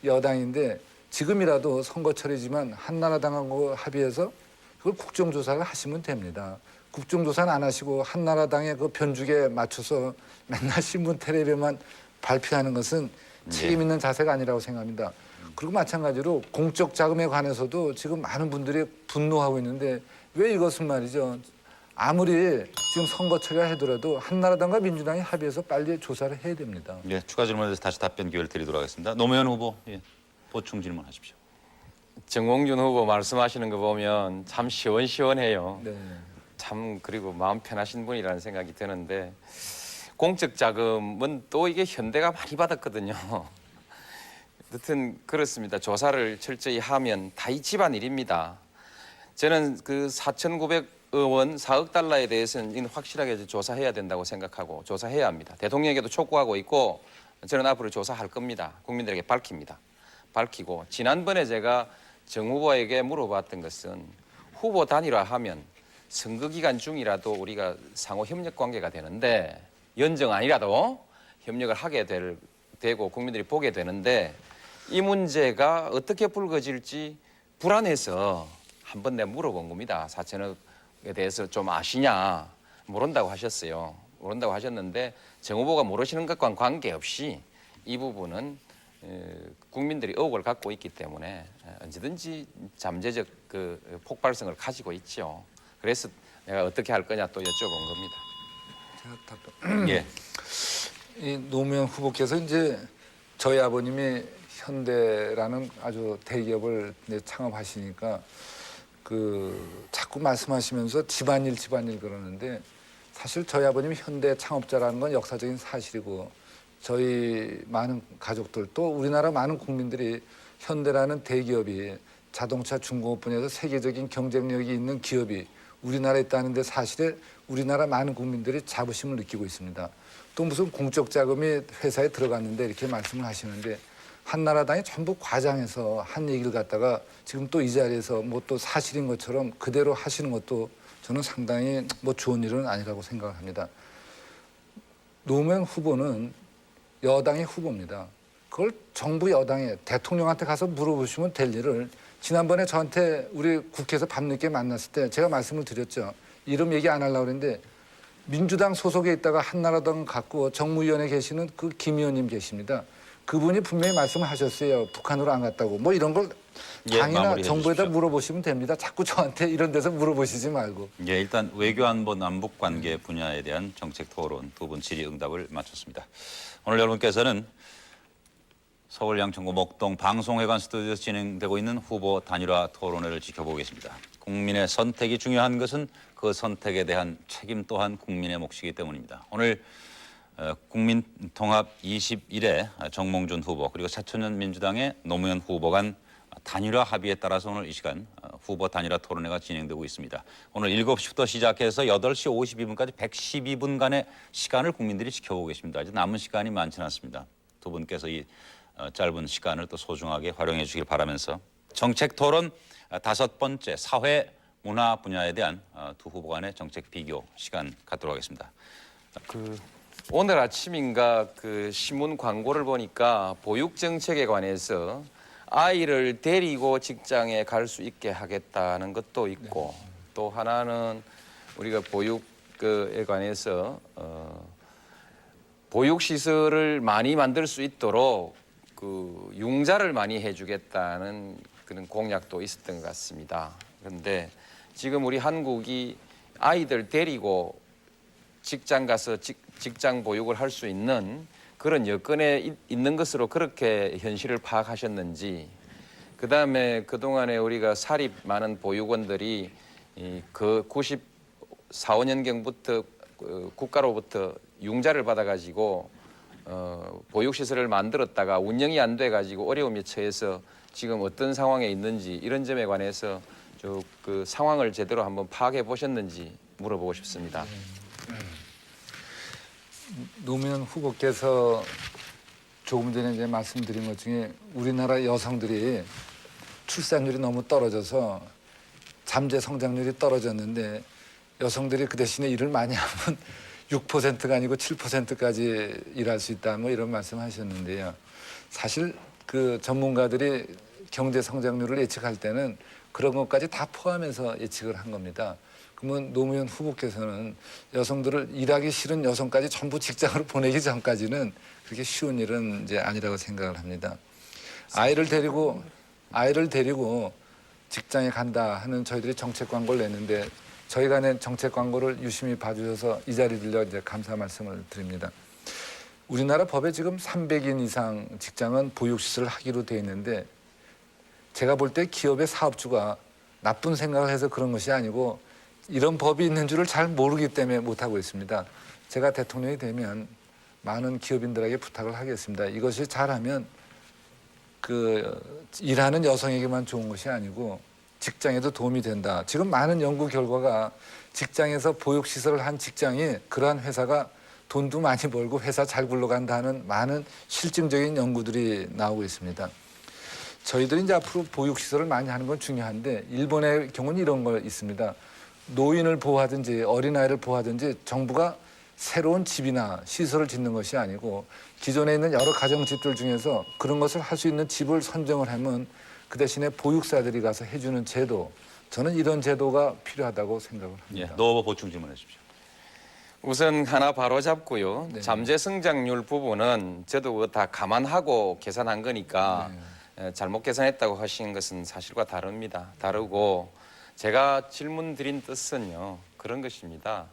여당인데 지금이라도 선거철이지만 한나라당하고 합의해서 그걸 국정조사를 하시면 됩니다. 국정조사는 안 하시고 한나라당의 그 변죽에 맞춰서 맨날 신문 텔레비만 발표하는 것은 책임 있는 자세가 아니라고 생각합니다. 그리고 마찬가지로 공적 자금에 관해서도 지금 많은 분들이 분노하고 있는데 왜 이것은 말이죠. 아무리 지금 선거철이라 하더라도 한나라당과 민주당이 합의해서 빨리 조사를 해야 됩니다. 예, 추가 질문에 대해서 다시 답변 기회를 드리도록 하겠습니다. 노무현 후보 보충 질문하십시오. 정몽준 후보 말씀하시는 거 보면 참 시원시원해요. 네. 참 그리고 마음 편하신 분이라는 생각이 드는데 공적 자금은 또 이게 현대가 많이 받았거든요. 여튼 그렇습니다. 조사를 철저히 하면 다 이 집안 일입니다. 저는 그 4,900원 4억 달러에 대해서는 확실하게 조사해야 된다고 생각하고 조사해야 합니다. 대통령에게도 촉구하고 있고 저는 앞으로 조사할 겁니다. 국민들에게 밝힙니다. 밝히고 지난번에 제가 정 후보에게 물어봤던 것은 후보 단일화하면 선거 기간 중이라도 우리가 상호 협력 관계가 되는데 연정 아니라도 협력을 하게 되고 국민들이 보게 되는데 이 문제가 어떻게 불거질지 불안해서 한번 내가 물어본 겁니다. 4천억에 대해서 좀 아시냐? 모른다고 하셨어요. 모른다고 하셨는데 정 후보가 모르시는 것과는 관계없이 이 부분은 국민들이 의혹을 갖고 있기 때문에 언제든지 잠재적 그 폭발성을 가지고 있죠. 그래서 내가 어떻게 할 거냐 또 여쭤본 겁니다. 제가 답변. 예, 이 노무현 후보께서 이제 저희 아버님이 현대라는 아주 대기업을 이제 창업하시니까 그 자꾸 말씀하시면서 집안일 그러는데 사실 저희 아버님이 현대 창업자라는 건 역사적인 사실이고 저희 많은 가족들 또 우리나라 많은 국민들이 현대라는 대기업이 자동차 중공업 분야에서 세계적인 경쟁력이 있는 기업이 우리나라에 있다는 데 사실에 우리나라 많은 국민들이 자부심을 느끼고 있습니다. 또 무슨 공적 자금이 회사에 들어갔는데 이렇게 말씀을 하시는데 한나라당이 전부 과장해서 한 얘기를 갖다가 지금 또 이 자리에서 뭐 또 사실인 것처럼 그대로 하시는 것도 저는 상당히 뭐 좋은 일은 아니라고 생각을 합니다. 노무현 후보는 여당의 후보입니다. 그걸 정부 여당에 대통령한테 가서 물어보시면 될 일을 지난번에 저한테 우리 국회에서 밤늦게 만났을 때 제가 말씀을 드렸죠. 이름 얘기 안 하려고 그랬는데 민주당 소속에 있다가 한나라당 갖고 정무위원회 계시는 그 김 의원님 계십니다. 그분이 분명히 말씀을 하셨어요. 북한으로 안 갔다고. 뭐 이런 걸 당이나 정부에다 물어보시면 됩니다. 자꾸 저한테 이런 데서 물어보시지 말고. 예, 일단 외교안보 남북관계 분야에 대한 정책 토론 두 분 질의 응답을 마쳤습니다. 오늘 여러분께서는 서울 양천구 목동 방송회관 스튜디오에서 진행되고 있는 후보 단일화 토론회를 지켜보고 계십니다. 국민의 선택이 중요한 것은 그 선택에 대한 책임 또한 국민의 몫이기 때문입니다. 오늘 국민통합 21회 정몽준 후보 그리고 새천년 민주당의 노무현 후보 간 단일화 합의에 따라서 오늘 이 시간 후보 단일화 토론회가 진행되고 있습니다. 오늘 7시부터 시작해서 8시 52분까지 112분간의 시간을 국민들이 지켜보고 계십니다. 아직 남은 시간이 많지는 않습니다. 두 분께서 이 짧은 시간을 또 소중하게 활용해 주길 바라면서 정책 토론 5번째 사회 문화 분야에 대한 두 후보 간의 정책 비교 시간 갖도록 하겠습니다. 오늘 아침인가 그 신문 광고를 보니까 보육 정책에 관해서 아이를 데리고 직장에 갈 수 있게 하겠다는 것도 있고 또 하나는 우리가 보육에 관해서 보육 시설을 많이 만들 수 있도록 그 융자를 많이 해주겠다는 그런 공약도 있었던 것 같습니다. 그런데 지금 우리 한국이 아이들 데리고 직장 가서 직장 보육을 할 수 있는 그런 여건에 있는 것으로 그렇게 현실을 파악하셨는지, 그다음에 그동안에 우리가 사립 많은 보육원들이 그 94, 5년경부터 국가로부터 융자를 받아가지고 보육시설을 만들었다가 운영이 안 돼가지고 어려움에 처해서 지금 어떤 상황에 있는지 이런 점에 관해서 그 상황을 제대로 한번 파악해 보셨는지 물어보고 싶습니다. 노무현 후보께서 조금 전에 이제 말씀드린 것 중에 우리나라 여성들이 출산율이 너무 떨어져서 잠재 성장률이 떨어졌는데 여성들이 그 대신에 일을 많이 하면 6%가 아니고 7%까지 일할 수 있다 뭐 이런 말씀하셨는데요. 사실 그 전문가들이 경제 성장률을 예측할 때는 그런 것까지 다 포함해서 예측을 한 겁니다. 그러면 노무현 후보께서는 여성들을 일하기 싫은 여성까지 전부 직장으로 보내기 전까지는 그렇게 쉬운 일은 이제 아니라고 생각을 합니다. 아이를 데리고 직장에 간다 하는 저희들이 정책 광고를 냈는데 저희가 낸 정책 광고를 유심히 봐주셔서 이 자리 들려 이제 감사 말씀을 드립니다. 우리나라 법에 지금 300인 이상 직장은 보육시설을 하기로 돼 있는데 제가 볼 때 기업의 사업주가 나쁜 생각을 해서 그런 것이 아니고 이런 법이 있는 줄을 잘 모르기 때문에 못하고 있습니다. 제가 대통령이 되면 많은 기업인들에게 부탁을 하겠습니다. 이것이 잘하면 그 일하는 여성에게만 좋은 것이 아니고 직장에도 도움이 된다. 지금 많은 연구 결과가 직장에서 보육시설을 한 직장이 그러한 회사가 돈도 많이 벌고 회사 잘 굴러간다는 많은 실증적인 연구들이 나오고 있습니다. 저희들이 이제 앞으로 보육시설을 많이 하는 건 중요한데 일본의 경우는 이런 거 있습니다. 노인을 보호하든지 어린아이를 보호하든지 정부가 새로운 집이나 시설을 짓는 것이 아니고 기존에 있는 여러 가정집들 중에서 그런 것을 할 수 있는 집을 선정을 하면 그 대신에 보육사들이 가서 해주는 제도, 저는 이런 제도가 필요하다고 생각을 합니다. 예, 노 후보 보충 질문해 주십시오. 우선 하나 바로 잡고요. 네. 잠재 성장률 부분은 저도 그거 다 감안하고 계산한 거니까 잘못 계산했다고 하신 것은 사실과 다릅니다. 다르고 제가 질문 드린 뜻은요. 그런 것입니다.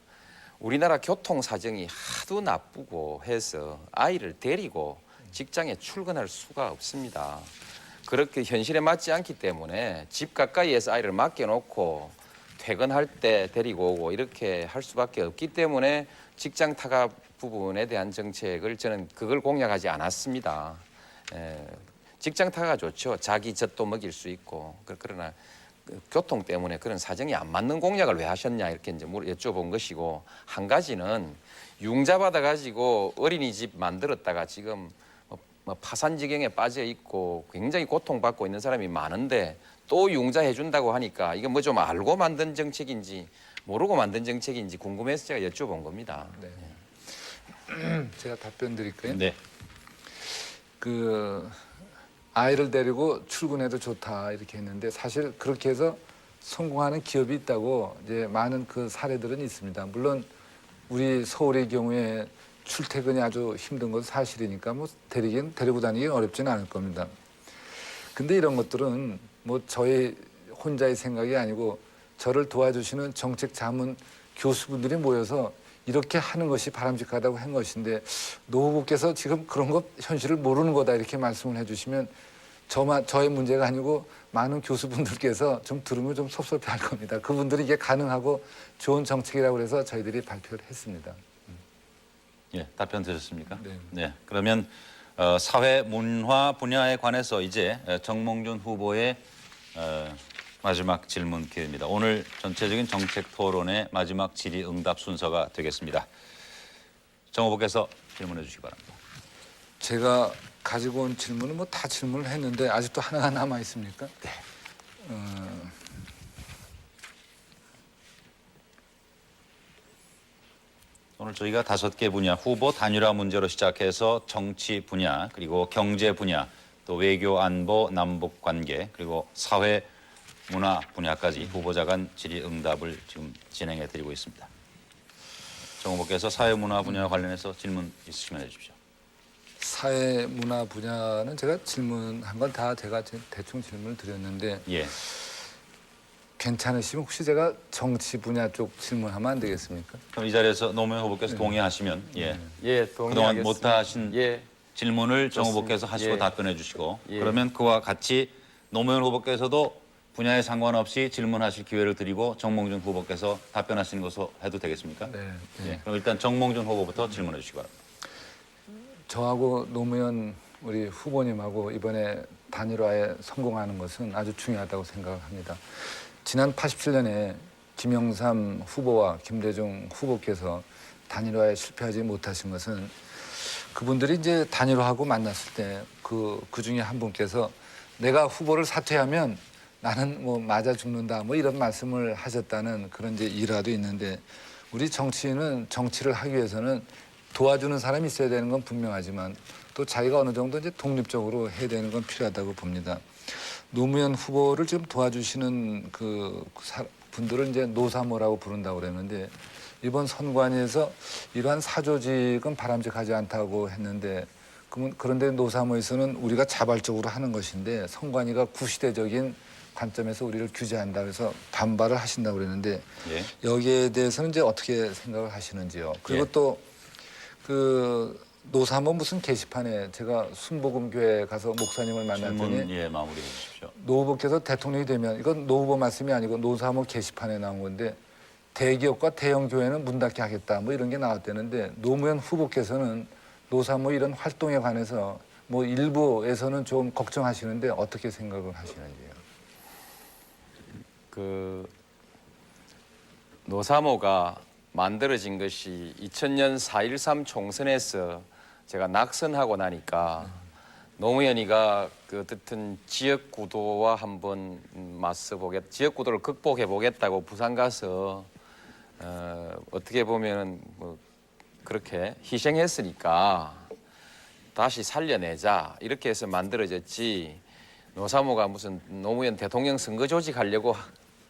우리나라 교통 사정이 하도 나쁘고 해서 아이를 데리고 직장에 출근할 수가 없습니다. 그렇게 현실에 맞지 않기 때문에 집 가까이에서 아이를 맡겨놓고 퇴근할 때 데리고 오고 이렇게 할 수밖에 없기 때문에 직장 타가 부분에 대한 정책을 저는 그걸 공약하지 않았습니다. 직장 타가 좋죠. 자기 젖도 먹일 수 있고. 그러나 교통 때문에 그런 사정이 안 맞는 공약을 왜 하셨냐 이렇게 이제 여쭤본 것이고, 한 가지는 융자 받아가지고 어린이집 만들었다가 지금 뭐 파산 지경에 빠져 있고 굉장히 고통받고 있는 사람이 많은데 또 융자 해준다고 하니까 이게 뭐 좀 알고 만든 정책인지 모르고 만든 정책인지 궁금해서 제가 여쭤본 겁니다. 네. 제가 답변 드릴까요? 네. 그 아이를 데리고 출근해도 좋다 이렇게 했는데 사실 그렇게 해서 성공하는 기업이 있다고 이제 많은 그 사례들은 있습니다. 물론 우리 서울의 경우에 출퇴근이 아주 힘든 것은 사실이니까 뭐 데리고 다니기 어렵지는 않을 겁니다. 근데 이런 것들은 뭐 저의 혼자의 생각이 아니고 저를 도와주시는 정책 자문 교수분들이 모여서 이렇게 하는 것이 바람직하다고 한 것인데 노 후보께서 지금 그런 것 현실을 모르는 거다 이렇게 말씀을 해주시면 저의 문제가 아니고 많은 교수분들께서 좀 들으면 좀 섭섭해할 겁니다. 그분들이 이게 가능하고 좋은 정책이라고 해서 저희들이 발표를 했습니다. 예, 답변 드렸습니까? 네. 그러면 사회 문화 분야에 관해서 이제 정몽준 후보의 마지막 질문 기회입니다. 오늘 전체적인 정책 토론의 마지막 질의응답 순서가 되겠습니다. 정 후보께서 질문해 주시기 바랍니다. 제가 가지고 온 질문은 뭐 다 질문을 했는데 아직도 하나가 남아 있습니까? 네. 오늘 저희가 5개 분야 후보 단일화 문제로 시작해서 정치 분야 그리고 경제 분야 또 외교 안보 남북 관계 그리고 사회 문화 분야까지 후보자 간 질의응답을 지금 진행해 드리고 있습니다. 정 후보께서 사회 문화 분야와 관련해서 질문 있으시면 해주십시오. 사회 문화 분야는 제가 질문한 건 다 제가 대충 질문을 드렸는데 예. 괜찮으시면 혹시 제가 정치 분야 쪽 질문하면 안 되겠습니까? 그럼 이 자리에서 노무현 후보께서 동의하시면 예, 그동안 동의하겠습니다. 못하신 예, 질문을 정 좋습니다. 후보께서 하시고 예. 답변해 주시고 예. 그러면 그와 같이 노무현 후보께서도 분야에 상관없이 질문하실 기회를 드리고 정몽준 후보께서 답변하시는 것으로 해도 되겠습니까? 네. 예. 그럼 일단 정몽준 후보부터 질문해 주시기 바랍니다. 저하고 노무현 우리 후보님하고 이번에 단일화에 성공하는 것은 아주 중요하다고 생각합니다. 지난 87년에 김영삼 후보와 김대중 후보께서 단일화에 실패하지 못하신 것은 그분들이 이제 단일화하고 만났을 때 그 중에 한 분께서 내가 후보를 사퇴하면 나는 뭐 맞아 죽는다 뭐 이런 말씀을 하셨다는 그런 이제 일화도 있는데 우리 정치인은 정치를 하기 위해서는 도와주는 사람이 있어야 되는 건 분명하지만 또 자기가 어느 정도 이제 독립적으로 해야 되는 건 필요하다고 봅니다. 노무현 후보를 지금 도와주시는 분들을 이제 노사모라고 부른다고 그랬는데 이번 선관위에서 이러한 사조직은 바람직하지 않다고 했는데 그런데 노사모에서는 우리가 자발적으로 하는 것인데 선관위가 구시대적인 관점에서 우리를 규제한다 그래서 반발을 하신다고 그랬는데 예. 여기에 대해서는 이제 어떻게 생각을 하시는지요? 그리고 예. 또 노사모 무슨 게시판에 제가 순복음교회 가서 목사님을 만났더니 질문 예 마무리해 주십시오. 노 후보께서 대통령이 되면 이건 노 후보 말씀이 아니고 노사모 게시판에 나온 건데 대기업과 대형 교회는 문 닫게 하겠다 뭐 이런 게 나왔다는데 노무현 후보께서는 노사모 이런 활동에 관해서 뭐 일부에서는 좀 걱정하시는데 어떻게 생각을 하시는지요? 그 노사모가 만들어진 것이 2000년 4.13 총선에서 제가 낙선하고 나니까 노무현이가 그 어쨌든 지역 구도와 한번 지역 구도를 극복해 보겠다고 부산 가서 어떻게 보면은 뭐 그렇게 희생했으니까 다시 살려내자 이렇게 해서 만들어졌지 노사모가 무슨 노무현 대통령 선거 조직하려고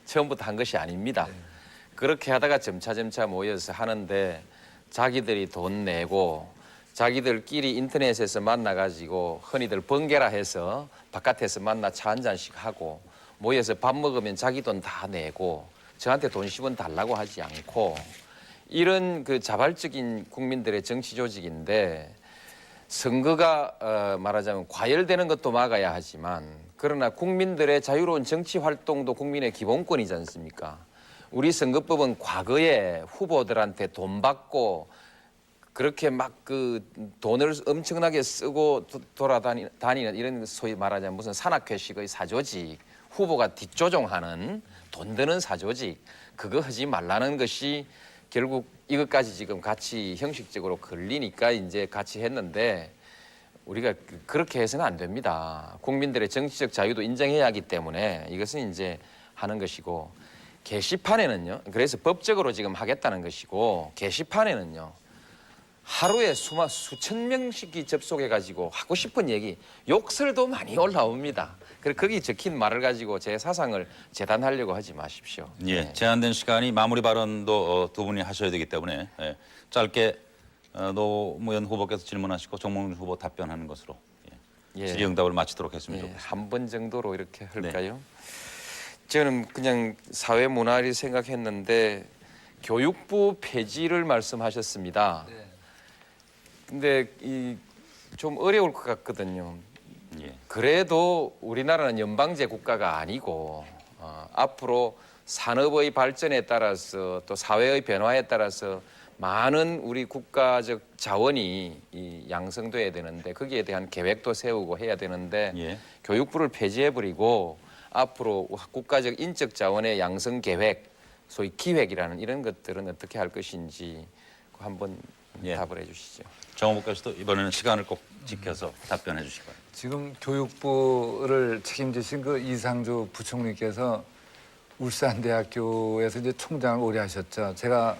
처음부터 한 것이 아닙니다. 그렇게 하다가 점차 모여서 하는데 자기들이 돈 내고 자기들끼리 인터넷에서 만나가지고 흔히들 번개라 해서 바깥에서 만나 차 한 잔씩 하고 모여서 밥 먹으면 자기 돈 다 내고 저한테 돈 10원 달라고 하지 않고 이런 그 자발적인 국민들의 정치 조직인데 선거가 말하자면 과열되는 것도 막아야 하지만 그러나 국민들의 자유로운 정치 활동도 국민의 기본권이지 않습니까? 우리 선거법은 과거에 후보들한테 돈 받고 그렇게 막 그 돈을 엄청나게 쓰고 돌아다니는 이런 소위 말하자면 무슨 산악회식의 사조직, 후보가 뒷조종하는 돈 드는 사조직 그거 하지 말라는 것이 결국 이것까지 지금 같이 형식적으로 걸리니까 이제 같이 했는데 우리가 그렇게 해서는 안 됩니다. 국민들의 정치적 자유도 인정해야 하기 때문에 이것은 이제 하는 것이고 게시판에는요. 그래서 법적으로 지금 하겠다는 것이고 게시판에는요. 하루에 수천 명씩이 접속해가지고 하고 싶은 얘기, 욕설도 많이 올라옵니다. 그래서 거기 적힌 말을 가지고 제 사상을 재단하려고 하지 마십시오. 예, 네. 제한된 시간이 마무리 발언도 두 분이 하셔야 되기 때문에 짧게 노무현 후보께서 질문하시고 정몽준 후보 답변하는 것으로 예. 질의응답을 마치도록 했습니다. 예, 한 번 정도로 이렇게 할까요? 저는 그냥 사회 문화를 생각했는데 교육부 폐지를 말씀하셨습니다. 근데 이 좀 어려울 것 같거든요. 예. 그래도 우리나라는 연방제 국가가 아니고 앞으로 산업의 발전에 따라서 또 사회의 변화에 따라서 많은 우리 국가적 자원이 양성돼야 되는데 거기에 대한 계획도 세우고 해야 되는데 예. 교육부를 폐지해버리고 앞으로 국가적 인적 자원의 양성 계획, 소위 기획이라는 이런 것들은 어떻게 할 것인지 한번 예. 답을 해주시죠. 정호복께서도 이번에는 시간을 꼭 지켜서 답변해 주시기 바랍니다. 지금 교육부를 책임지신 그 이상주 부총리께서 울산대학교에서 이제 총장을 오래 하셨죠. 제가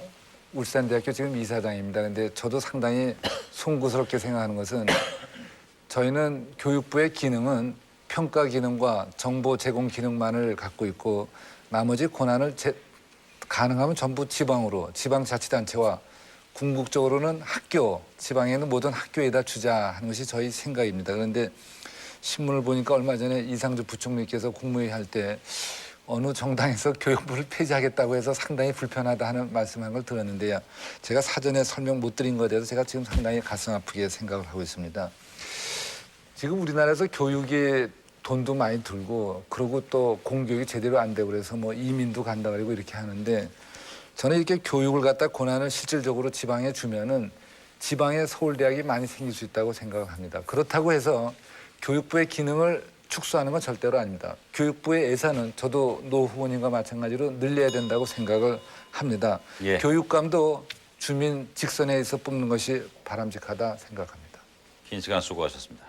울산대학교 지금 이사장입니다. 근데 저도 상당히 송구스럽게 생각하는 것은 저희는 교육부의 기능은 평가 기능과 정보 제공 기능만을 갖고 있고 나머지 권한을 가능하면 전부 지방자치단체와 궁극적으로는 학교, 지방에 있는 모든 학교에다 주자 하는 것이 저희 생각입니다. 그런데 신문을 보니까 얼마 전에 이상주 부총리께서 국무회의 할 때 어느 정당에서 교육부를 폐지하겠다고 해서 상당히 불편하다 하는 말씀한 걸 들었는데요. 제가 사전에 설명 못 드린 것에 대해서 제가 지금 상당히 가슴 아프게 생각을 하고 있습니다. 지금 우리나라에서 교육이 돈도 많이 들고 그러고 또 공교육이 제대로 안 되고 그래서 뭐 이민도 간다 그러고 이렇게 하는데 저는 이렇게 교육을 갖다 권한을 실질적으로 지방에 주면은 지방에 서울대학이 많이 생길 수 있다고 생각을 합니다. 그렇다고 해서 교육부의 기능을 축소하는 건 절대로 아닙니다. 교육부의 예산은 저도 노 후보님과 마찬가지로 늘려야 된다고 생각을 합니다. 예. 교육감도 주민 직선에서 뽑는 것이 바람직하다 생각합니다. 긴 시간 수고하셨습니다.